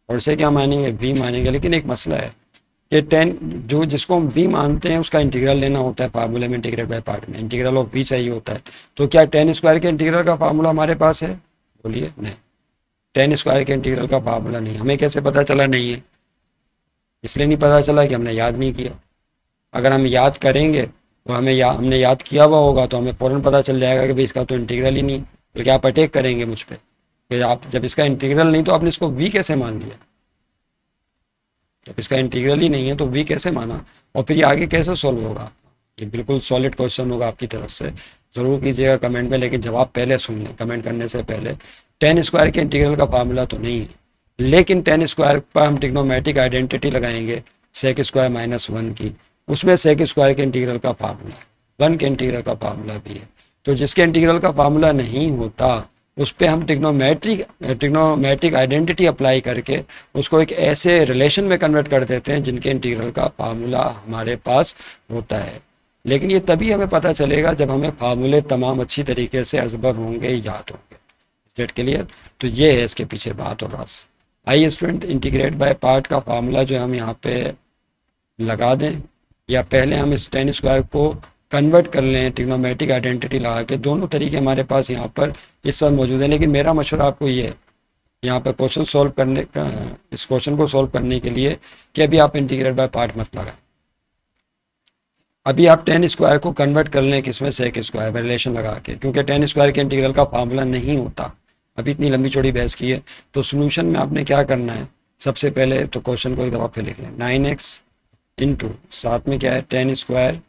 और इसे क्या मानेंगे, v मानेंगे। लेकिन एक मसला है कि 10 जो जिसको हम v मानते हैं उसका इंटीग्रल लेना होता है फार्मूले में, इंटीग्रेट बाय पार्ट में इंटीग्रल ऑफ v चाहिए होता है। तो क्या 10 स्क्वायर के इंटीग्रल का फार्मूला हमारे पास है, बोलिए नहीं। 10 स्क्वायर के इंटीग्रल का फार्मूला नहीं। हमें कैसे पता चला नहीं है, इसलिए नहीं पता चला कि हमने याद नहीं किया। अगर हम याद करेंगे तो हमने याद किया हुआ होगा तो हमें फ़ौरन पता चल जाएगा कि भाई इसका तो इंटीग्रल ही नहीं। बल्कि आप अटैक करेंगे मुझ पर कि आप जब इसका इंटीग्रल नहीं तो आपने इसको वी कैसे मान लिया, जब इसका इंटीग्रल ही नहीं है तो वी कैसे माना, और फिर ये आगे कैसे सॉल्व होगा। ये बिल्कुल सॉलिड क्वेश्चन होगा आपकी तरफ से, ज़रूर कीजिएगा कमेंट में, लेकिन जवाब पहले सुन लें कमेंट करने से पहले। 10 स्क्वायर के इंटीग्रल का फार्मूला तो नहीं है, लेकिन 10 स्क्वायर पर हम ट्रिग्नोमेट्रिक आइडेंटिटी लगाएंगे सेक स्क्वायर माइनस 1 की, उसमें सेक स्क्वायर के इंटीग्रल का फार्मूला, 1 के इंटीग्रल का फार्मूला भी है। तो जिसके इंटीग्रल का फार्मूला नहीं होता उस पर हम ट्रिग्नोमेट्रिक आइडेंटिटी अप्लाई करके उसको एक ऐसे रिलेशन में कन्वर्ट कर देते हैं जिनके इंटीग्रल का फार्मूला हमारे पास होता है। लेकिन ये तभी हमें पता चलेगा जब हमें फार्मूले तमाम अच्छी तरीके से अजबर होंगे, याद होंगे। State clear. तो ये है इसके पीछे बात और रास। आइए स्टूडेंट, इंटीग्रेट बाय पार्ट का फार्मूला जो हम यहाँ पे लगा दें, या पहले हम इस 10 स्क्वायर को कन्वर्ट कर लें ट्रिग्नोमेट्रिक आइडेंटिटी लगा के। दोनों तरीके हमारे पास यहाँ पर इस वक्त मौजूद है, लेकिन मेरा मशवरा आपको ये है यहाँ पर क्वेश्चन सॉल्व करने का, इस क्वेश्चन को सॉल्व करने के लिए कि अभी आप इंटीग्रेट बाय पार्ट मत लगाएं। अभी आप 10 स्क्वायर को कन्वर्ट कर लें किसमें, सेक स्क्वायर में रिलेशन लगा के, क्योंकि 10 स्क्वायर के इंटीग्रल का फार्मूला नहीं होता। अभी इतनी लंबी चौड़ी बहस की है, तो सोल्यूशन में आपने क्या करना है, सबसे पहले तो क्वेश्चन को एक दफ़ा फिर लिख लें, 9x इंटू साथ में क्या है 10 स्क्वायर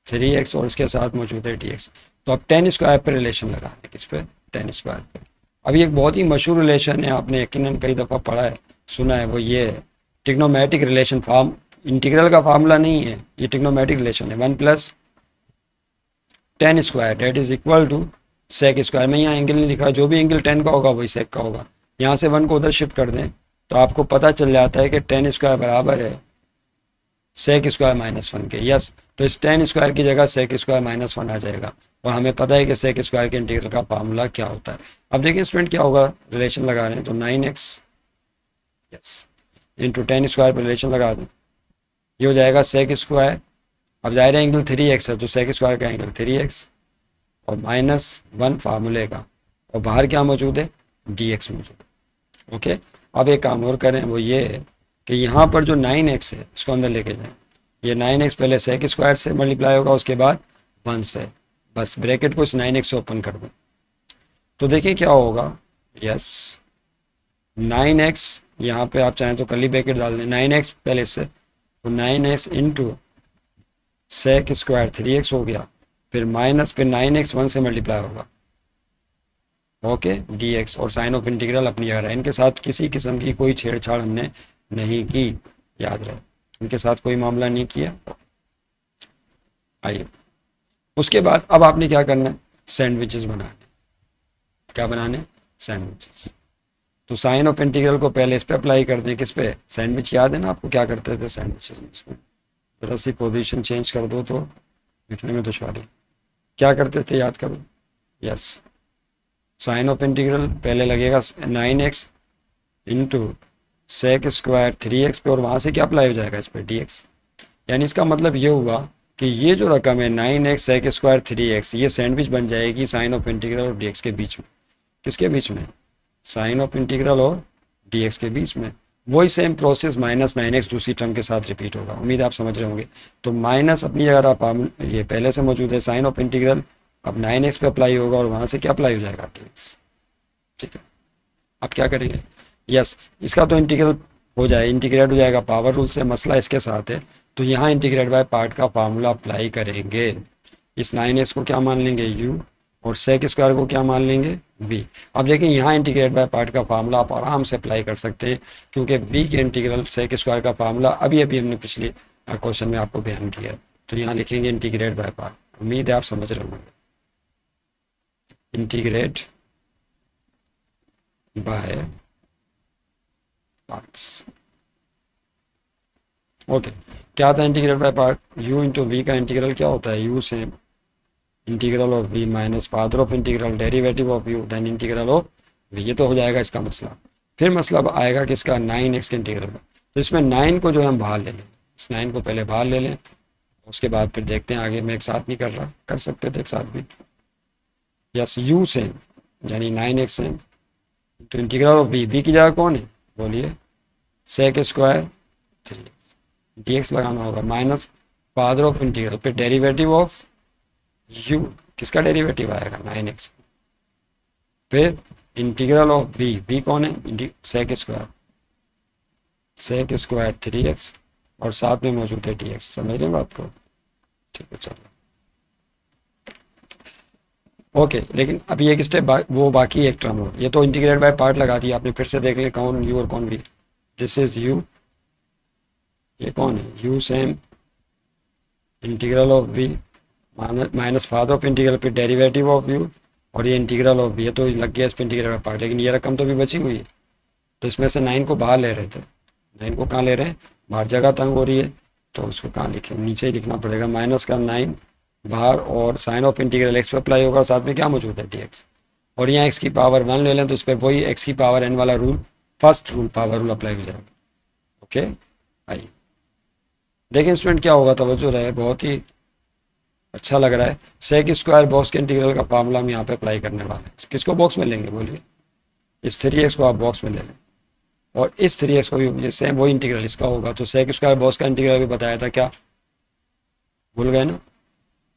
3x और इसके साथ मौजूद है dx। तो अब 10 स्क्वायर पर रिलेशन लगा लें, किस पे, 10 स्क्वायर पर। अभी एक बहुत ही मशहूर रिलेशन है, आपने यकीनन कई दफ़ा पढ़ा है, सुना है, वो ये है ट्रिग्नोमेट्रिक रिलेशन। फार्म इंटीग्रल का फार्मूला नहीं है, ये ट्रिग्नोमेट्रिक रिलेशन है। 1 + 10 square theta is equal to sec square में, यहाँ एंगल नहीं लिखा, जो भी एंगल 10 का होगा वही सेक का होगा। यहाँ से 1 को उधर शिफ्ट कर दें तो आपको पता चल जाता है कि 10 स्क्वायर बराबर है सेक स्क्वायर माइनस 1 के। यस, तो इस 10 स्क्वायर की जगह सेक स्क्वायर माइनस 1 आ जाएगा, और हमें पता है कि सेक स्क्वायर के इंटीग्रल का फार्मूला क्या होता है। अब देखिए स्टूडेंट क्या होगा, रिलेशन लगा रहे हैं तो 9x यस इंटू 10 स्क्वायर पर रिलेशन लगा दें, ये हो जाएगा सेक स्क्वायर। अब जाहिर है एंगल 3x है तो सेक स्क्वायर का एंगल 3x और -1 फार्मूले का, और बाहर क्या मौजूद है, dx मौजूद है। ओके, अब एक काम और करें, वो ये है कि यहाँ पर जो 9x है इसको अंदर लेके जाएं। ये 9x पहले सेक स्क्वायर से मल्टीप्लाई होगा, उसके बाद 1 से, बस ब्रैकेट को इस 9x से ओपन कर दें। तो देखिए क्या होगा, यस 9x यहाँ पे आप चाहें तो कर्ली ब्रैकेट डाल दें, 9x पहले से, तो 9x into sec square 3x हो गया, फिर माइनस, फिर 9x 1 से मल्टीप्लाई होगा, ओके dx, और साइन ऑफ इंटीग्रल अपनी जगह है। इनके साथ किसी किस्म की कोई छेड़छाड़ हमने नहीं की, याद रहे, इनके साथ कोई मामला नहीं किया। आइए उसके बाद अब आपने क्या करना है, सैंडविचेस बनाने। क्या बनाने, सैंडविचेस। तो साइन ऑफ इंटीग्रल को पहले इस पे अप्लाई कर दें, किस पे, सैंडविच। याद है ना आपको क्या करते थे सैंडविचेस में, इसमें जरा सी पोजीशन चेंज कर दो तो लिखने में दुश्वारी। क्या करते थे, याद करो, यस साइन ऑफ इंटीग्रल पहले लगेगा 9x into sec square 3x पे, और वहाँ से क्या अप्लाई हो जाएगा इस पर dx। यानी इसका मतलब ये हुआ कि ये जो रकम है 9x सेक स्क्वायर 3x, ये सैंडविच बन जाएगी साइन ऑफ इंटीग्रल और dx के बीच में। किसके बीच में, साइन ऑफ इंटीग्रल और dx के बीच में। वही सेम प्रोसेस -9x दूसरी टर्म के साथ रिपीट होगा, उम्मीद आप समझ रहे होंगे। तो माइनस अपनी जगह आप, ये पहले से मौजूद है साइन ऑफ इंटीग्रल, अब 9x पे अप्लाई होगा और वहाँ से क्या अप्लाई हो जाएगा dx। ठीक है, अब क्या करेंगे, यस इसका तो इंटीग्रल हो जाए, इंटीग्रेट हो जाएगा पावर रूल से, मसला इसके साथ है। तो यहाँ इंटीग्रेट बाय पार्ट का फार्मूला अप्लाई करेंगे। इस 9x को क्या मान लेंगे u, और सेक स्क्वायर को क्या मान लेंगे v। अब देखिए यहाँ इंटीग्रेट बाय पार्ट का फार्मूला आप आराम से अप्लाई कर सकते हैं, क्योंकि v के इंटीग्रल सेक स्क्वायर का फार्मूला अभी हमने पिछले क्वेश्चन में आपको बयान किया है। तो यहाँ लिखेंगे इंटीग्रेट बाय पार्ट, उम्मीद है आप समझ रहे होंगे, इंटीग्रेट बाय पार्ट्स। ओके, क्या था integrate by part, u into v का इंटीग्रल क्या होता है, u से integral of v minus father of integral derivative of u then integral of v। ये तो हो जाएगा इसका मसला। फिर मसला आएगा किसका, 9x के इंटीग्रल का। तो इसमें 9 को जो है हम बाहर ले लें, इस 9 को पहले बाहर ले लें, उसके बाद फिर देखते हैं आगे। मैं एक साथ नहीं कर रहा, कर सकते थे एक साथ भी। यस, u सेम यानी 9x सेम तो इंटीग्रल ऑफ v की जगह कौन है बोलिए, सेक स्क्वायर 3x dx लगाना होगा माइनस फादर ऑफ इंटीग्रल फिर डेरिवेटिव ऑफ u, किसका डेरिवेटिव आएगा 9x, फिर इंटीग्रल ऑफ v कौन है सेक स्क्वायर 3x और साथ में मौजूद है dx। समझ रहे हैं बात को, ठीक है चलो ओके। लेकिन अभी एक स्टेप वो बाकी एक टर्म हो, ये तो इंटीग्रेट बाय पार्ट लगा दिया आपने, फिर से देख लें कौन u और कौन v। दिस इज u, ये कौन है u same integral of v minus father of integral फिर डेरिवेटिव ऑफ u और ये इंटीग्रल ऑफ v। ये तो लग गया इस पर इंटीग्रेट बाय पार्ट, लेकिन ये रकम तो भी बची हुई है। तो इसमें से 9 को बाहर ले रहे थे, 9 को कहाँ ले रहे हैं बाहर, जगह तंग हो रही है तो उसको कहाँ लिखें, नीचे ही लिखना पड़ेगा। माइनस का 9 बाहर और साइन ऑफ इंटीग्रल x पे अप्लाई होगा, साथ में क्या मौजूद है dx। और यहाँ x की पावर 1 ले लें तो इस पर वही x की पावर n वाला rule, first rule power rule apply हो जाएगा। ओके आइए देखिए स्टूडेंट क्या होगा, तवज्जो रहे, बहुत ही अच्छा लग रहा है। सेक स्क्वायर बॉक्स के इंटीग्रल का फार्मूला हम यहाँ पे अप्लाई करने वाले हैं। किसको बॉक्स में लेंगे बोलिए, इस 3x को आप बॉक्स में ले लें और इस 3x को भी सेम वही इंटीग्रल इसका होगा। तो सेक स्क्वायर बॉक्स का इंटीग्रल भी बताया था, क्या भूल गए ना,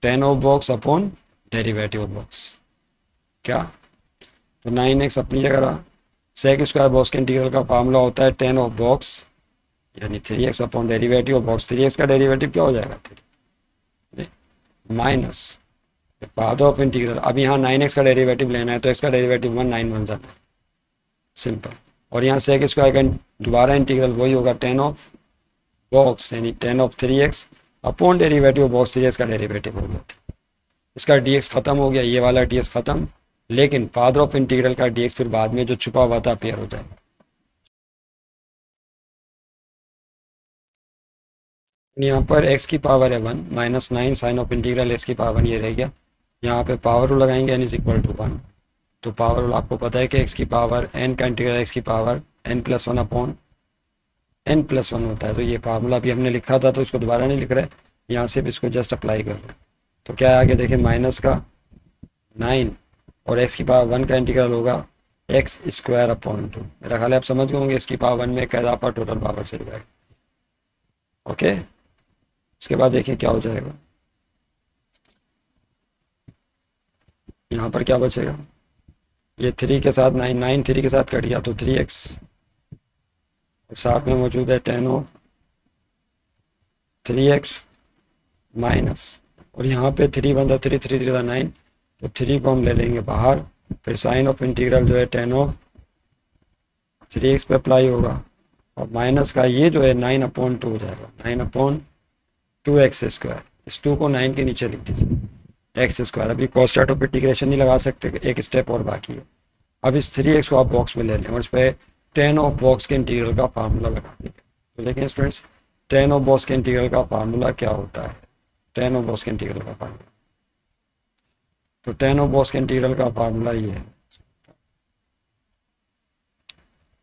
tan of box upon derivative of box, क्या तो 9x अपनी जगह रहा। सेक स्क्वायर बॉक्स के इंटीग्रल का फार्मूला होता है tan ऑफ बॉक्स यानी 3x upon derivative of box. 3x का डेरिवेटिव क्या हो जाएगा, 3 माइनस फादर ऑफ इंटीग्रल। अब यहाँ 9x का डेरिवेटिव लेना है तो x का डेरिवेटिव 1 9 बन जाता है, सिंपल। और यहाँ सेक स्क्वायर का दोबारा इंटीग्रल वही होगा tan ऑफ बॉक्स यानी tan of 3x upon derivative of box, 3x का डेरिवेटिव हो गया। इसका dx खत्म हो गया, ये वाला dx खत्म, लेकिन फादर ऑफ इंटीग्रल का dx फिर बाद में जो छुपा हुआ था अपेयर हो जाएगा। यहाँ पर x की पावर है 1 minus 9 sign of integral x की पावर ये रह गया। यहाँ पे पावर रूल लगाएंगे n इज इक्वल टू 1। तो पावर रूल आपको पता है कि x की पावर n का इंटीग्रल x की पावर n+1 अपॉन n+1 होता है। तो ये फार्मूला भी हमने लिखा था तो इसको दोबारा नहीं लिख रहे, यहाँ से भी इसको जस्ट अप्लाई कर रहे हैं। तो क्या है आगे देखिए, माइनस का 9 और x की पावर 1 का इंटीग्रल होगा x स्क्वायर अपॉन 2। मेरा ख्याल है आप समझ गए होंगे, इसकी पावर 1 में एक इजाफा टोटल पावर से जाएगा। ओके इसके बाद देखिए क्या हो जाएगा, यहाँ पर क्या बचेगा, ये 3 के साथ 9 9 3 के साथ कट गया तो 3x और साथ में मौजूद है tan ऑफ 3x माइनस, और यहाँ पे 3 बंदा 3 3 3 9 तो 3 को हम ले लेंगे बाहर, फिर साइन ऑफ इंटीग्रल जो है tan ऑफ 3x पे अप्लाई होगा और माइनस का ये जो है 9/2 हो जाएगा, 9/2x स्क्वायर। इस 2 को 9 के नीचे लिख दीजिए x स्क्वायर। अभी कॉस्ट ऑफ इंटीग्रेशन नहीं लगा सकते, एक स्टेप और बाकी है। अब इस 3x को आप बॉक्स में ले लें और इस पर tan ऑफ बॉक्स के इंटीग्रल का फार्मूला लगा देंगे। तो देखिए स्टूडेंट्स tan ऑफ बॉक्स के इंटीग्रल का फार्मूला क्या होता है, tan ऑफ बॉक्स के इंटीग्रल का फार्मूला, तो tan ऑफ बॉक्स के इंटीग्रल का फार्मूला ये है,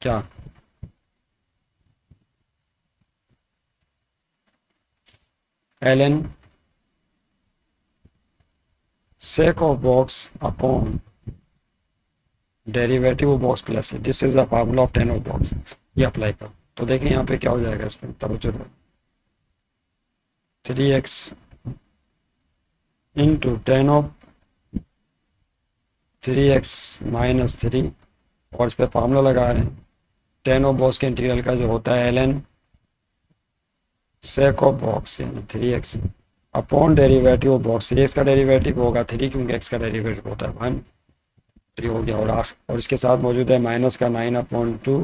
क्या ln sec of box upon derivative of box plus है, this is the formula of tan of box. ये अप्लाई करो तो देखिए यहाँ पे क्या हो जाएगा, इसमें तवज्जो दो, 3x into tan of 3x minus 3 और इस पर फार्मूला लगा रहे हैं tan ऑफ बॉक्स के इंटीग्रल का जो होता है ln sec ऑफ बॉक्स यानी 3x upon derivative of box. 3x का डेरिवेटिव होगा 3 क्योंकि x का डेरिवेटिव होता है 1, 3 हो गया। और इसके साथ मौजूद है माइनस का 9/2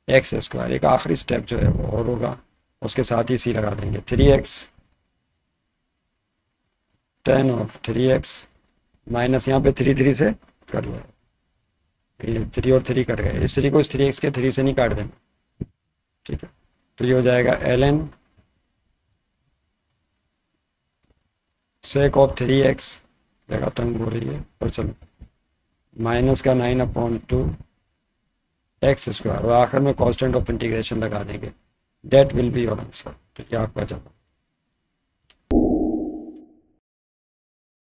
x स्क्वायर। एक आखिरी स्टेप जो है वो और होगा, उसके साथ ही सी लगा देंगे, 3x tan of 3x minus यहाँ पे 3 3 से कट गया, 3 और 3 कट गए, इस 3 को इस 3x के 3 से नहीं काट देंगे, ठीक है। तो ये हो जाएगा ln sec ऑफ 3x जगह तंग हो रही है, और चलो माइनस का 9/2 एक्स स्क्वायर, और आखिर में कांस्टेंट ऑफ इंटीग्रेशन लगा देंगे, that will be your answer. तो ये आपका जवाब।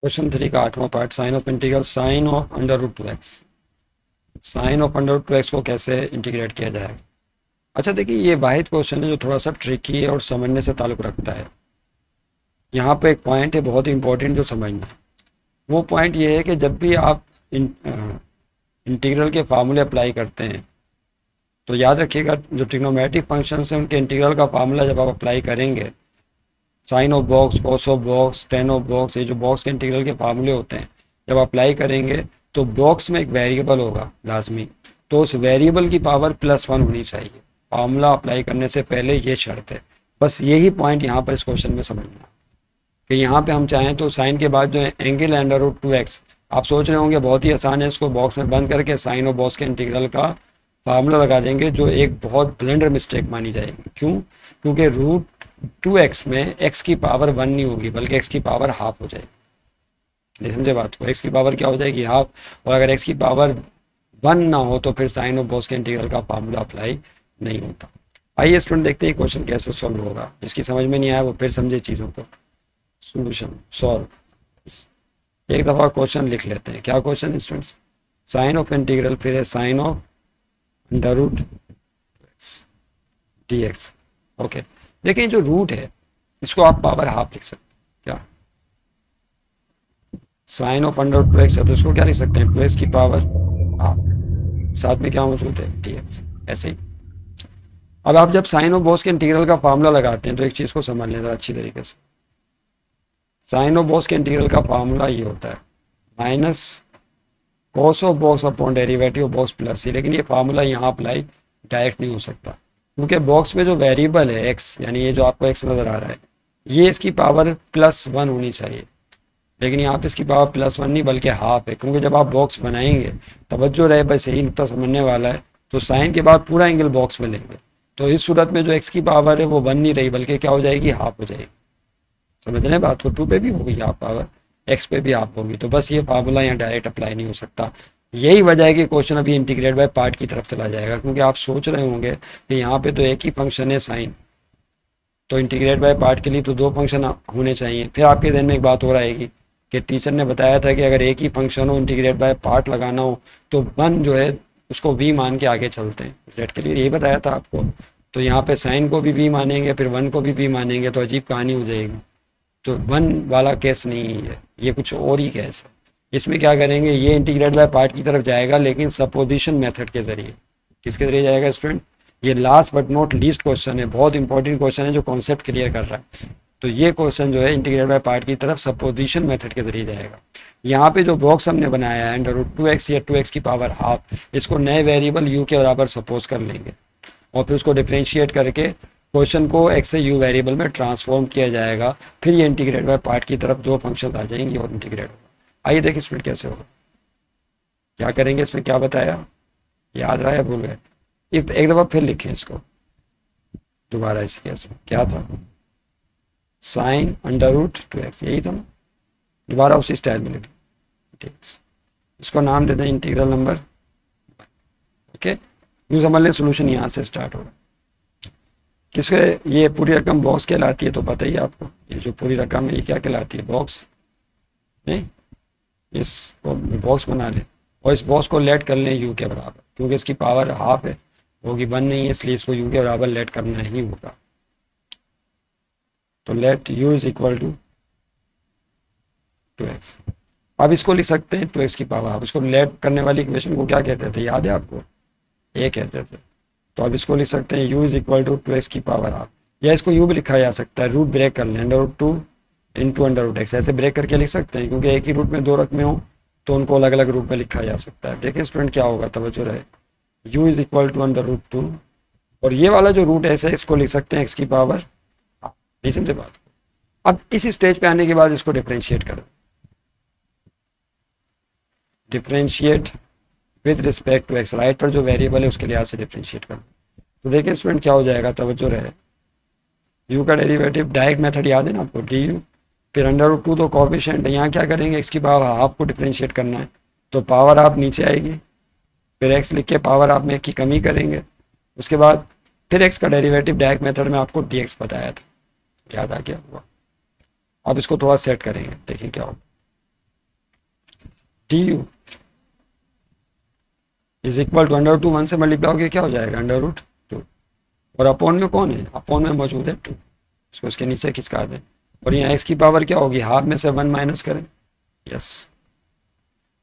क्वेश्चन 3 का 8वां part, sign of integral sine of √2x। Sine of √2x को कैसे इंटीग्रेट किया जाएगा। अच्छा देखिए, ये वाहिद क्वेश्चन है जो थोड़ा सा ट्रिकी है और समझने से ताल्लुक़ रखता है। यहाँ पे एक पॉइंट है बहुत इंपॉर्टेंट जो समझना है। वो पॉइंट ये है कि जब भी आप इंटीग्रल के फार्मूले अप्लाई करते हैं तो याद रखिएगा, जो ट्रिग्नोमेट्रिक फंक्शन है उनके इंटीग्रल का फार्मूला जब आप अप्लाई करेंगे, sine of box, cos of box, tan of box, ये जो बॉक्स के इंटीग्रल के फार्मूले होते हैं जब अप्लाई करेंगे तो बॉक्स में एक वेरिएबल होगा लाजमी, तो उस वेरिएबल की पावर +1 होनी चाहिए। फार्मूला अप्लाई करने से पहले ये शर्त है। बस यही पॉइंट यहाँ पर इस क्वेश्चन में समझना कि यहाँ पे हम चाहें तो साइन के बाद जो है एंगल √2x, आप सोच रहे होंगे बहुत ही आसान है, इसको बॉक्स में बंद करके साइन ऑफ बॉक्स के इंटीग्रल का फार्मूला लगा देंगे, जो एक बहुत ब्लंडर मिस्टेक मानी जाएगी। क्यों? क्योंकि √2x में x की पावर 1 नहीं होगी बल्कि x की पावर हाफ हो जाएगी। समझे बात को, x की पावर क्या हो जाएगी? हाफ। और अगर x की पावर 1 ना हो तो फिर साइन ऑफ बॉक्स के इंटीग्रल का फार्मूला अप्लाई नहीं होता। आइए स्टूडेंट देखते हैं क्वेश्चन कैसे सॉल्व होगा। जिसकी समझ में नहीं आया वो फिर समझे चीज़ों को। सॉल्यूशन सॉल्व, एक दफ़ा क्वेश्चन लिख लेते हैं। क्या क्वेश्चन है स्टूडेंट्स? साइन ऑफ इंटीग्रल फिर है साइन ऑफ √dx। ओके, देखिए जो रूट है इसको आप पावर हाफ लिख सकते हैं। क्या साइन ऑफ √2x है तो इसको क्या लिख सकते हैं? 2x की पावर हाफ, साथ में क्या मौजूद है? dx। ऐसे ही अब आप जब साइन ऑफ बॉक्स के इंटीग्रल का फार्मूला लगाते हैं तो एक चीज़ को समझ लें अच्छी तरीके से। साइन ऑफ बॉक्स के इंटीग्रल का फार्मूला ये होता है minus cos of box upon derivative of box plus c. लेकिन ये फार्मूला यहाँ अप्लाई डायरेक्ट नहीं हो सकता क्योंकि बॉक्स में जो वेरिएबल है x, यानी ये जो आपको x नज़र आ रहा है, ये इसकी पावर +1 होनी चाहिए। लेकिन यहाँ पे इसकी पावर +1 नहीं बल्कि हाफ है, क्योंकि जब आप बॉक्स बनाएंगे, तवज्जो रहे भाई सही नुक्ता समझने वाला है, तो साइन के बाद पूरा एंगल बॉक्स में लेंगे तो इस सूरत में जो x की पावर है वो 1 नहीं रही बल्कि क्या हो जाएगी? हाफ हो जाएगी। समझ रहे बात को? 2 पे भी होगी हाफ पावर, x पे भी हाफ होगी। तो बस ये फार्मूला यहाँ डायरेक्ट अप्लाई नहीं हो सकता। यही वजह है कि क्वेश्चन अभी इंटीग्रेट बाय पार्ट की तरफ चला जाएगा, क्योंकि आप सोच रहे होंगे कि यहाँ पे तो एक ही फंक्शन है साइन, तो इंटीग्रेट बाय पार्ट के लिए तो 2 फंक्शन होने चाहिए। फिर आपके ध्यान में एक बात और आएगी कि टीचर ने बताया था कि अगर एक ही फंक्शन हो, इंटीग्रेट बाय पार्ट लगाना हो तो 1 जो है उसको v मान के आगे चलते हैं। z के लिए यही बताया था आपको। तो यहाँ पे साइन को भी v मानेंगे, फिर 1 को भी v मानेंगे, तो अजीब कहानी हो जाएगी। तो 1 वाला केस नहीं है, ये कुछ और ही केस है। इसमें क्या करेंगे, ये इंटीग्रेट बाय पार्ट की तरफ जाएगा लेकिन सपोजिशन मेथड के जरिए। किसके जरिए जाएगा स्टूडेंट? ये last but not least question है, बहुत इंपॉर्टेंट क्वेश्चन है जो कॉन्सेप्ट क्लियर कर रहा है। तो ये क्वेश्चन जो है इंटीग्रेट बाय पार्ट की तरफ सपोजिशन मेथड के जरिए जाएगा। यहाँ पे जो बॉक्स हमने बनाया है √2x या 2x की पावर हाफ, इसको नए वेरिएबल u के बराबर सपोज कर लेंगे और फिर उसको डिफ्रेंशिएट करके क्वेश्चन को x से u वेरिएबल में ट्रांसफॉर्म किया जाएगा। फिर ये इंटीग्रेट बाय पार्ट की तरफ 2 फंक्शन आ जाएंगे और इंटीग्रेट होगा। आइए देखिए स्टूडेंट कैसे होगा, क्या करेंगे। इसमें क्या बताया, याद रहा है भूल गए? इस एक दफ़ा फिर लिखें इसको दोबारा। इस केस में क्या था? साइन √2x, यही था ना। दोबारा उसी स्टाइल में लिखें, ठीक। इसको नाम दे दें इंटीग्रल नंबर। ओके, यूँ समझ लें सोल्यूशन यहाँ से स्टार्ट होगा। किसके ये पूरी रकम बॉक्स कहलाती है तो पता ही आपको, ये जो पूरी रकम है ये क्या कहलाती है? बॉक्स। नहीं, इस बॉक्स बना लें और इस बॉक्स को लेट कर लें u के बराबर, क्योंकि इसकी पावर हाफ है, होगी 1 नहीं है, इसलिए इसको u के बराबर लेट करना ही होगा। तो let u is equal to 2x। अब इसको लिख सकते हैं 2x की पावर हाफ। इसको लेट करने वाली इक्वेशन को क्या कहते थे, याद है आपको? ये कहते थे। तो अब इसको लिख सकते हैं u is equal to 2x की पावर हाफ, या इसको u भी लिखा जा सकता है, रूट ब्रेक कर लें √2 इंटू √x, ऐसे ब्रेक करके लिख सकते हैं क्योंकि एक ही रूट में 2 रकमें हो तो उनको अलग अलग रूप में लिखा जा सकता है। देखिए स्टूडेंट क्या होगा, तवज्जो रहे। u इज इक्वल टू √2 और ये वाला जो रूट है इसको लिख सकते हैं x की पावर। नहीं समझे बात? अब इस स्टेज पे आने के बाद इसको डिफरेंशिएट करें, differentiate with respect to x, right पर जो वेरिएबल है उसके लिहाज से डिफरेंशिएट करें। तो देखिए स्टूडेंट क्या हो जाएगा, तवज्जो रहे। u का डेरिवेटिव डायरेक्ट मेथड याद है ना आपको, du फिर √2 तो कोएफिशिएंट है, यहाँ क्या करेंगे, x की पावर हाफ को डिफ्रेंशिएट करना है तो पावर हाफ नीचे आएगी, फिर x लिख के पावर हाफ में की कमी करेंगे, उसके बाद फिर x का डेरिवेटिव डायरेक्ट मेथड में आपको dx बताया था, याद आ गया हुआ। अब इसको थोड़ा सेट करेंगे, देखिए क्या होगा। du इज इक्वल टू √2 1 से मल्टीप्लाई होकर क्या हो जाएगा √2, और अपॉन में कौन है, अपॉन में मौजूद है 2, इसको इसके नीचे खिसका दें, और यहाँ x की पावर क्या होगी, हाफ में से 1 माइनस करें, यस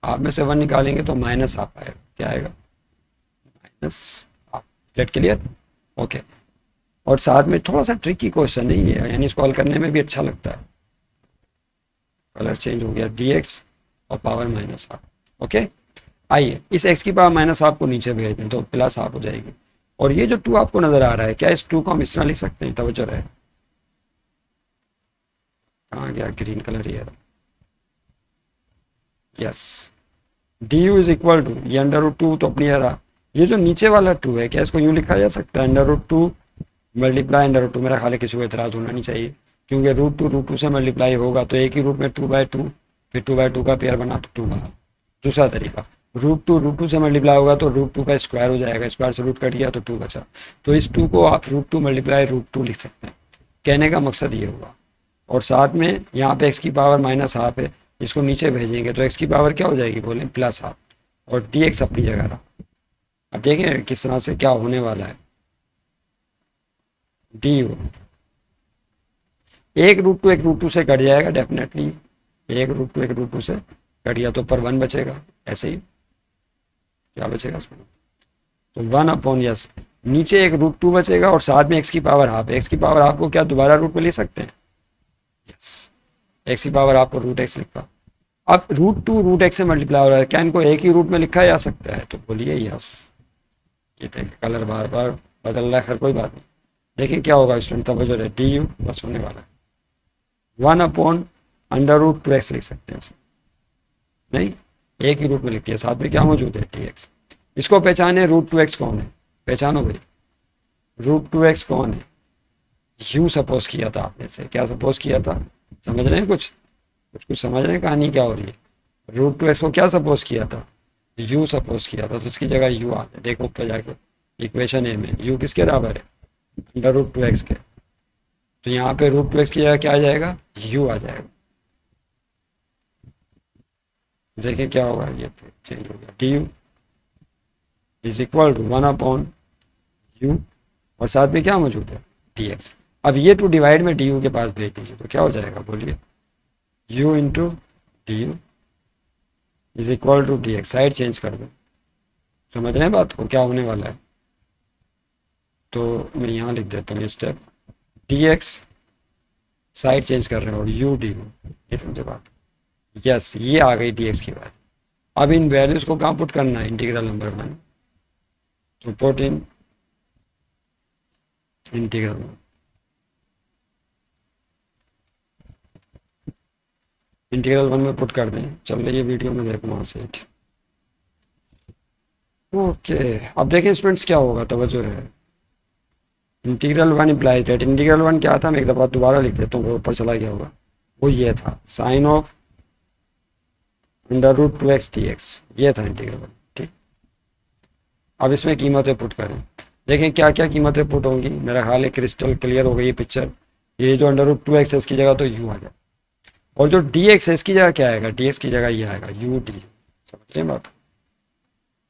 हाफ में से 1 निकालेंगे तो माइनस हाफ आएगा, क्या आएगा minus half. Let clear, okay. और साथ में थोड़ा सा ट्रिकी क्वेश्चन नहीं है, यानी इसको हल करने में भी अच्छा लगता है। कलर चेंज हो गया, dx और पावर माइनस हाफ, ओके। आइए इस x की पावर माइनस हाफ को नीचे भेज दें तो प्लस हाफ हो जाएगी, और ये जो 2 आपको नजर आ रहा है, क्या इस 2 को हम इस तरह लिख सकते हैं, तवज्जो रहे, कहाँ गया ग्रीन कलर, ये yes du is equal to ये √2 तो अपनी रहा, ये जो नीचे वाला 2 है क्या इसको यूं लिखा जा सकता है, √2 मल्टीप्लाई √2, मेरा ख्याल है किसी को एतराज होना नहीं चाहिए, क्योंकि √2 से मल्टीप्लाई होगा तो एक ही रूट में 2/2, फिर 2/2 का पेयर बना तो 2 बाहर। दूसरा तरीका √2 से मल्टीप्लाई होगा तो √2 का स्क्वायर हो जाएगा, स्क्वायर से रूट कट गया तो 2 बचा, तो इस 2 को आप √2 मल्टीप्लाई √2 लिख सकते हैं। कहने का मकसद ये हुआ, और साथ में यहाँ पे x की पावर माइनस हाफ है, इसको नीचे भेजेंगे तो x की पावर क्या हो जाएगी, बोलें प्लस हाफ, और dx अपनी जगह रहा। अब देखें किस तरह से क्या होने वाला है, du एक √2 से कट जाएगा डेफिनेटली, एक √2 से कट गया तो ऊपर 1 बचेगा, ऐसे ही क्या बचेगा इसमें, तो 1 अपॉन यस, नीचे एक √2 बचेगा और साथ में x की पावर हाफ, x की पावर हाफ को क्या दोबारा रूट में ले सकते हैं, यस x की पावर हाफ को √x लिखा। अब √2 √x से मल्टीप्लाई हो रहा है, क्या इनको एक ही रूट में लिखा जा सकता है, तो बोलिए यस। ये देखिए कलर बार बार बदल रहा है, खैर कोई बात नहीं, देखिए क्या होगा स्टूडेंट, तवज्जो है, du बस होने वाला है 1 अपॉन √2x लिख सकते हैं, नहीं एक ही रूट में लिखती है, साथ में क्या मौजूद है dx। इसको पहचाने √2x कौन है, पहचानो भाई √2x कौन है, यू सपोज किया था आपने से, क्या सपोज किया था, समझ रहे हैं कुछ समझ रहे हैं कहानी क्या हो रही है। √2x को क्या सपोज किया था, यू सपोज किया था, तो उसकी जगह यू आ जाए, देखो ऊपर जाके इक्वेशन ए में यू किसके बराबर है, √2x के, तो यहाँ पे √2x की जगह क्या आ जाएगा, यू आ जाएगा। देखिए क्या होगा, ये चेंज हो गया, du is equal to 1 upon u, और साथ में क्या मौजूद है dx। अब ये 2 डिवाइड में du के पास भेज दीजिए तो क्या हो जाएगा, बोलिए u into du is equal to dx, side change कर दो, समझ रहे हैं बात को क्या होने वाला है। तो मैं यहाँ लिख देता हूँ स्टेप, dx साइड चेंज कर रहे हैं और u du, ये समझे बात, यस ये आ गई dx की बात। अब इन वैल्यूज को कहाँ पुट करना है, इंटीग्रल नंबर 1, तो पुट इन इंटीग्रल इंटीग्रल 1 में पुट कर दें, चल रही है वीडियो में, देखो वहाँ से ओके। अब देखें स्टूडेंट्स क्या होगा, तवज्जो रहे, इंटीग्रल 1 इम्प्लाइज दैट, इंटीग्रल 1 क्या था, मैं एक दफ़ा दोबारा लिख देता हूँ, ऊपर चला गया होगा, वो ये था साइन ऑफ √2x dx, ये था इंटीग्रल 1, ठीक। अब इसमें कीमतें पुट करें, देखें क्या क्या कीमतें पुट होंगी, मेरा ख्याल है क्रिस्टल क्लियर हो गई ये पिक्चर। ये जो √2x है इसकी जगह तो u आ जाए, और जो dx है इसकी जगह क्या आएगा, dx की जगह ये आएगा u d, समझ रहे हैं बात।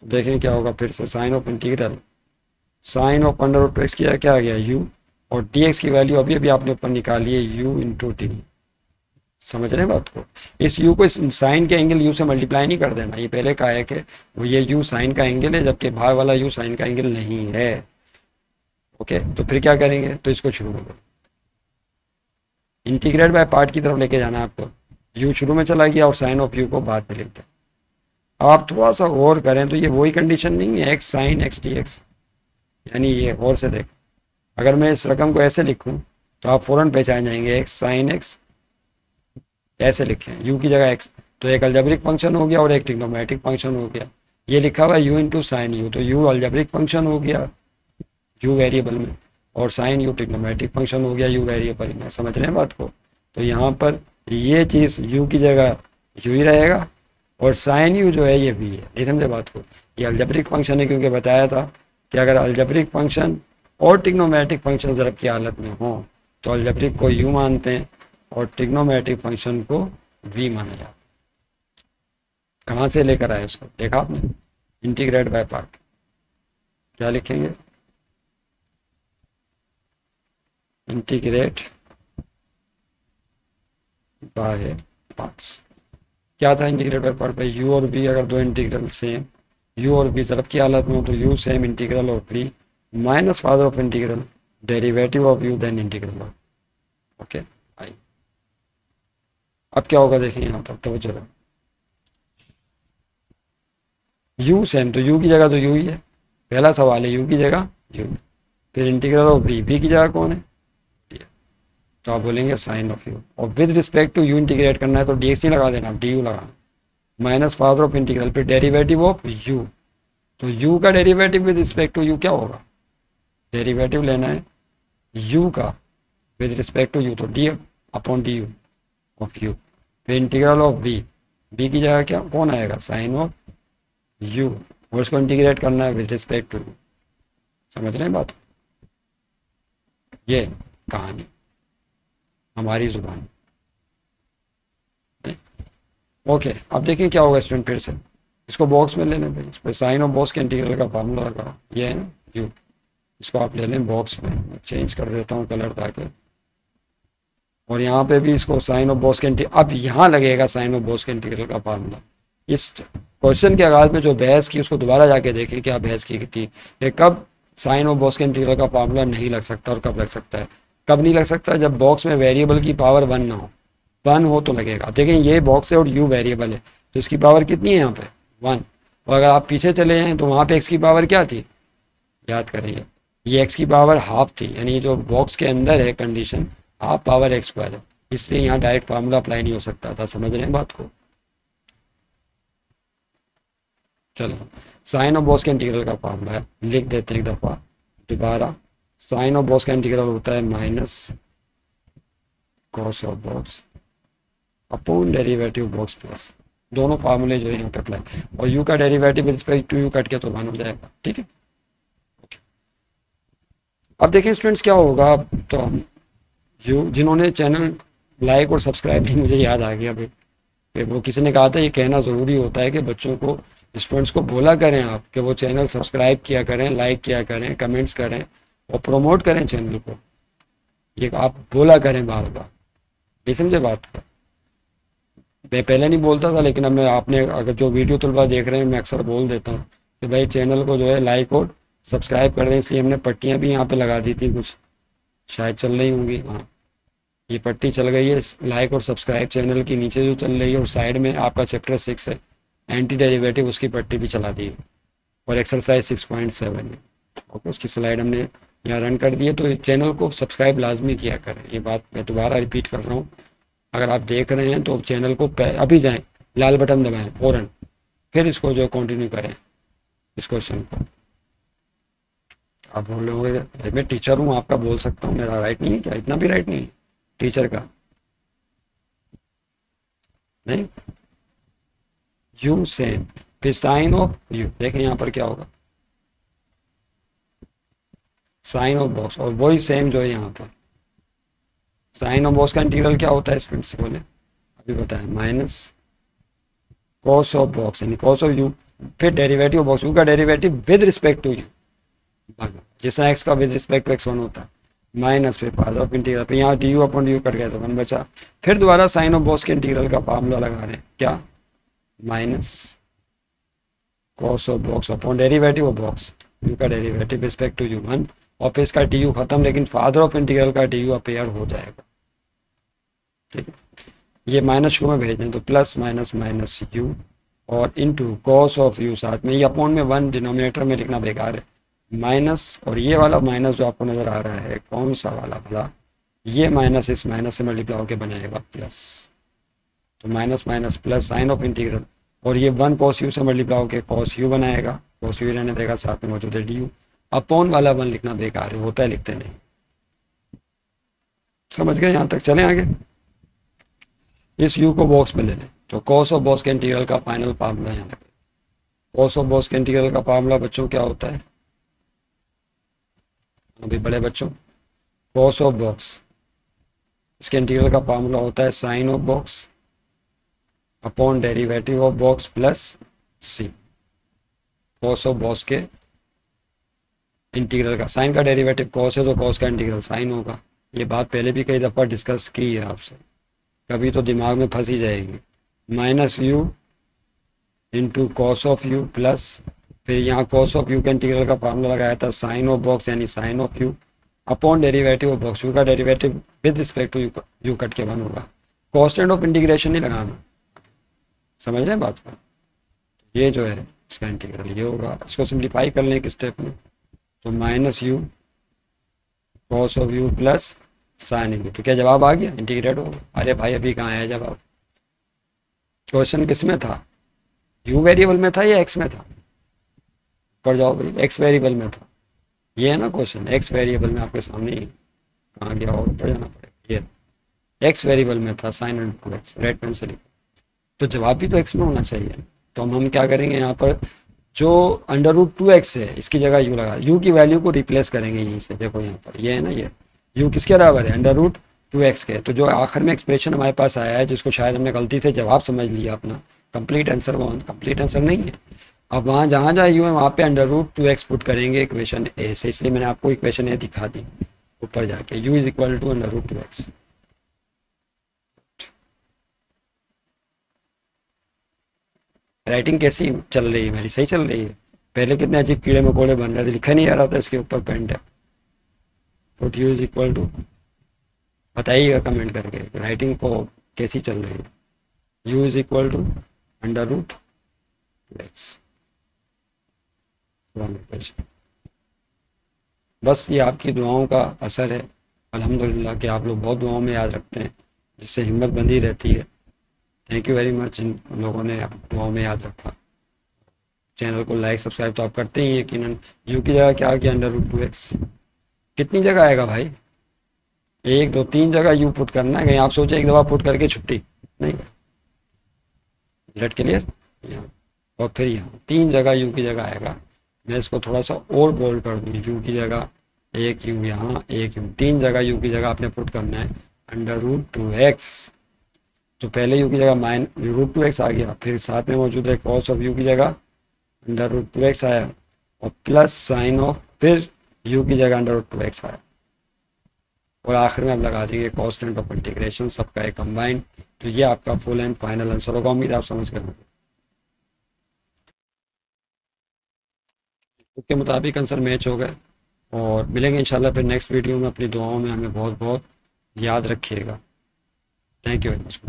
देखें क्या होगा, फिर से sign of integral, sine of √2x की जगह क्या आ गया u, और dx की वैल्यू अभी अभी आपने ऊपर निकाली है u इंटू डी, समझ रहे हैं बात को। इस u को इस साइन के एंगल u से मल्टीप्लाई नहीं कर देना, ये पहले कहा है कि वो ये u साइन का एंगल है, जबकि बाहर वाला u साइन का एंगल नहीं है, ओके। तो फिर क्या करेंगे, तो इसको शुरू में इंटीग्रेट बाय पार्ट की तरफ लेके जाना है आपको, u शुरू में चला गया और साइन ऑफ u को बाद में लिख दें। अब आप थोड़ा सा और करें तो ये वही कंडीशन नहीं है, x साइन x dx, यानी ये और से देख, अगर मैं इस रकम को ऐसे लिखूं तो आप फ़ौरन पहचान जाएंगे x साइन x, ऐसे लिखें u की जगह x, तो एक अलजेब्रिक फंक्शन हो गया और एक ट्रिग्नोमेट्रिक फंक्शन हो गया। ये लिखा हुआ u इंटू साइन u, तो u अलजेब्रिक फंक्शन हो गया u वेरिएबल में, और साइन u ट्रिग्नोमेट्रिक फंक्शन हो गया u वेरिएबल में, समझ रहे हैं बात को। तो यहाँ पर ये चीज़ u की जगह u ही रहेगा और साइन u जो है ये v है। ये समझे बात को। ये अलजेब्रिक फंक्शन है क्योंकि बताया था कि अगर अलजेब्रिक फंक्शन और ट्रिग्नोमेट्रिक फंक्शन ज़रब की हालत में हो तो अलजेब्रिक को u मानते हैं और ट्रिग्नोमेट्रिक फंक्शन को v माना जाता है। कहाँ से लेकर आए उसको देखा आपने, इंटीग्रेट बाय पार्ट। क्या लिखेंगे, इंटीग्रेट बाय पार्ट्स। क्या था इंटीग्रेट बाय पार्ट पे, u और v अगर दो इंटीग्रल सेम, u और v ज़रब की हालत में हो तो u same integral of v minus father of integral derivative of u then integral of. Okay I. अब क्या होगा देखें यहाँ पर, तो चलो u सेम, तो u की जगह तो u ही है, पहला सवाल है u की जगह u, फिर इंटीग्रल ऑफ v की जगह कौन है, तो आप बोलेंगे साइन ऑफ u, और with respect to u integrate करना है तो dx नहीं लगा देना, du लगाना, माइनस फादर ऑफ इंटीग्रल फिर डेरिवेटिव ऑफ u, तो u का derivative with respect to u क्या होगा, डेरिवेटिव लेना है u का विद रिस्पेक्ट टू u, तो d upon d u of u, फिर इंटीग्रल ऑफ v, v की जगह क्या कौन आएगा, साइन ऑफ u, और उसको इंटीग्रेट करना है विद रिस्पेक्ट टू u। समझ रहे हैं बात, ये कहानी हमारी जुबान। ओके अब देखें क्या होगा स्टूडेंट, फिर से इसको बॉक्स में ले लें भाई, इस पर साइन और बॉक्स के इंटीग्रल का फार्मूला लगा, ये है ना u, इसको आप ले लें बॉक्स में, मैं चेंज कर देता हूँ कलर ताकि, और यहाँ पे भी इसको साइन और बॉक्स के इंटीग्रल, अब यहाँ लगेगा साइन और बॉक्स के इंटीग्रल का फार्मूला। इस क्वेश्चन के आगाज में जो बहस की उसको दोबारा जाके देखें क्या बहस की थी, कि कब साइन और बॉक्स के इंटीग्रल का फार्मूला नहीं लग सकता और कब लग सकता है। कब नहीं लग सकता, जब बॉक्स में वेरिएबल की पावर 1 ना हो, 1 हो तो लगेगा। देखें ये बॉक्स है और u वेरिएबल है, तो इसकी पावर कितनी है यहाँ पे 1, और अगर आप पीछे चले जाएँ तो वहाँ पे x की पावर क्या थी, याद करेंगे ये x की पावर हाफ थी, यानी जो बॉक्स के अंदर है कंडीशन हाफ पावर x पर है, इसलिए यहाँ डायरेक्ट फार्मूला अप्लाई नहीं हो सकता था। समझ रहे हैं बात को। चलो साइन और बॉक्स के इंटीग्रल का फार्मूला है, लिख देते हैं एक दफ़ा दोबारा। साइन और बॉक्स का इंटीग्रल होता है minus cos of box upon derivative box plus, दोनों फार्मूले जो है यहाँ पे अप्लाई, और u का derivative with respect to u cut के तो 1 हो जाएगा। ठीक है ओके। अब देखें स्टूडेंट्स क्या होगा, तो हम जिन्होंने चैनल लाइक और सब्सक्राइब नहीं, मुझे याद आ गया भाई, वो किसी ने कहा था ये कहना ज़रूरी होता है कि बच्चों को, स्टूडेंट्स को बोला करें आप कि वो चैनल सब्सक्राइब किया करें, लाइक किया करें, कमेंट्स करें और प्रमोट करें चैनल को, ये आप बोला करें बार बार। ये समझे बात को, मैं पहले नहीं बोलता था लेकिन अब मैं, आपने अगर जो वीडियो तलबा देख रहे हैं मैं अक्सर बोल देता हूँ कि भाई चैनल को जो है लाइक और सब्सक्राइब कर दें। इसलिए हमने पट्टियाँ भी यहाँ पे लगा दी थी, कुछ शायद चल रही होंगी, हाँ ये पट्टी चल गई है लाइक और सब्सक्राइब चैनल की नीचे जो चल रही है, और साइड में आपका चैप्टर 6 है एंटी डेरिवेटिव, उसकी पट्टी भी चला दी है, और एक्सरसाइज 6.7 है। ओके उसकी स्लाइड हमने यहाँ रन कर दी है, तो चैनल को सब्सक्राइब लाजमी किया करें। ये बात मैं दोबारा रिपीट कर रहा हूँ, अगर आप देख रहे हैं तो चैनल को अभी जाएं, लाल बटन दबाएं फ़ौरन, फिर इसको जो कंटिन्यू करें इस क्वेश्चन को। आप बोल रहे होंगे मैं टीचर हूँ आपका, बोल सकता हूँ, मेरा राइट नहीं है क्या, इतना भी राइट नहीं है टीचर का, नहीं। u सेम फिर साइन ऑफ u, देखें यहाँ पर क्या होगा, साइन ऑफ बॉक्स, और वही सेम जो है यहाँ पर साइन ऑफ बॉक्स का इंटीग्रल क्या होता है स्टूडेंट्स से बोले, अभी बताएं, माइनस कॉस ऑफ बॉक्स यानी कॉस ऑफ u, फिर डेरिवेटिव ऑफ बॉक्स, u का derivative with respect to u, जैसा x का विद रिस्पेक्ट टू x1 होता है, माइनस फिर फादर ऑफ इंटीग्रल, फिर यहाँ D you upon d you cut गया तो 1 बचा, फिर दोबारा साइन ऑफ बॉक्स के इंटीग्रल का फार्मूला लगा रहे हैं क्या, minus cos of box upon derivative of box, u का डेरिवेटिव रिस्पेक्ट टू u1, और फिर इसका डी यू खत्म, लेकिन फादर ऑफ इंटीग्रल का डी यू अपेयर हो जाएगा। ठीक है, ये माइनस को में भेज दें तो प्लस माइनस माइनस u और इनटू कॉस ऑफ u, साथ में ये अपॉन में 1 डिनोमिनेटर में लिखना बेकार है, माइनस, और ये वाला माइनस जो आपको नज़र आ रहा है कौन सा वाला भला, ये माइनस इस माइनस से मल्टीप्लाई होकर बनाएगा प्लस, तो minus minus plus sign of integral, और ये 1 कॉस u से मल्टीप्लाई होकर कॉस u बनाएगा, कॉस u रहने देगा, साथ में मौजूद है डी यू, अपॉन वाला 1 लिखना बेकार है, होता है लिखते नहीं। समझ गए यहाँ तक, चलें आगे। इस u को बॉक्स में ले लें तो कॉस ऑफ बॉक्स के इंटीग्रल का फाइनल फार्मूला यहाँ लगे। कॉस ऑफ बॉक्स के इंटीग्रल का फार्मूला बच्चों क्या होता है, अभी बड़े बच्चों, कॉस ऑफ बॉक्स इसके इंटीग्रल का फार्मूला होता है sine of box upon derivative of box plus c. Cos of box के इंटीग्रल का, साइन का डेरिवेटिव कॉस है तो कॉस का इंटीग्रल साइन होगा। ये बात पहले भी कई दफ़ा डिस्कस की है आपसे, कभी तो दिमाग में फंसी जाएगी। Minus u into cos of u plus, फिर यहाँ कॉस ऑफ यू के इंटीग्रल का फार्मूला लगाया था साइन ऑफ बॉक्स यानी sine of u upon derivative of box, u का derivative with respect to u cut के वन होगा। कॉन्स्टेंट ऑफ इंटीग्रेशन नहीं लगाना, समझ रहे हैं बात का। ये जो है इसका इंटीग्रल ये होगा। इसको सिंप्लीफाई कर लें एक स्टेप में तो minus you cos of u plus sign you, तो क्या जवाब आ गया, इंटीग्रेट होगा। अरे भाई अभी कहाँ है जवाब, क्वेश्चन किस में था, यू वेरिएबल में था या एक्स में था, कर जाओ भाई, एक्स वेरिएबल में था। ये है ना क्वेश्चन, एक्स वेरिएबल में आपके सामने ही, कहाँ गया और ऊपर जाना पड़ेगा, ये एक्स वेरिएबल में था sine into x, red pen से लिखा, तो जवाब भी तो एक्स में होना चाहिए। तो हम क्या करेंगे यहाँ पर, जो अंडर रूट 2x है इसकी जगह यू लगा, यू की वैल्यू को रिप्लेस करेंगे यहीं से। देखो यहाँ पर ये है ना, ये यू किसके बराबर है, अंडर रूट 2x के। तो जो आखिर में एक्सप्रेशन हमारे पास आया है, जिसको शायद हमने गलती से जवाब समझ लिया अपना, कंप्लीट आंसर, वो कंप्लीट आंसर नहीं है। अब वहाँ जहाँ जहाँ यू है वहाँ पे अंडर रूट 2x पुट करेंगे इक्वेशन ए से, इसलिए मैंने आपको इक्वेशन ए दिखा दी ऊपर जाके, u is equal to under root 2x। Writing कैसी चल रही है मेरी, सही चल रही है। पहले कितने अजीब कीड़े मकोड़े बन रहे थे, लिखा नहीं आ रहा था इसके ऊपर पेंट है। Put u is equal to, बताइएगा कमेंट करके राइटिंग को कैसी चल रही है। U is equal to under root x. बस ये आपकी दुआओं का असर है अल्हम्दुलिल्लाह कि आप लोग बहुत दुआओं में याद रखते हैं, जिससे हिम्मत बंधी रहती है। थैंक यू वेरी मच जिन लोगों ने दुआओं में याद रखा। चैनल को लाइक सब्सक्राइब तो आप करते ही यकीनन। यू की जगह क्या आ गया, अंडर रूट 2x। कितनी जगह आएगा भाई, 1 2 3 जगह यू पुट करना है। कहीं आप सोचे एक दफ़ा पुट करके छुट्टी नहीं, लेट क्लियर। और फिर यहाँ 3 जगह यू की जगह आएगा। मैं इसको थोड़ा सा और बोल्ड कर दूँ, यू की जगह एक यू यहाँ, एक यू, 3 जगह यू की जगह आपने पुट करना है अंडर रूट 2x। तो पहले यू की जगह माइन रूट 2x आ गया, फिर साथ में मौजूद है कॉस ऑफ यू की जगह अंडर रूट 2x आया, और प्लस साइन ऑफ, फिर यू की जगह अंडर रूट 2x आया, और आखिर में आप लगा देंगे कॉन्स्टेंट ऑफ इंटीग्रेशन, सबका एक कंबाइंड। तो ये आपका फुल एंड फाइनल आंसर होगा। उम्मीद आप समझ कर उसके मुताबिक आंसर मैच हो गए। और मिलेंगे इंशाल्लाह फिर नेक्स्ट वीडियो में। अपनी दुआओं में हमें बहुत बहुत याद रखिएगा। Thank you very much.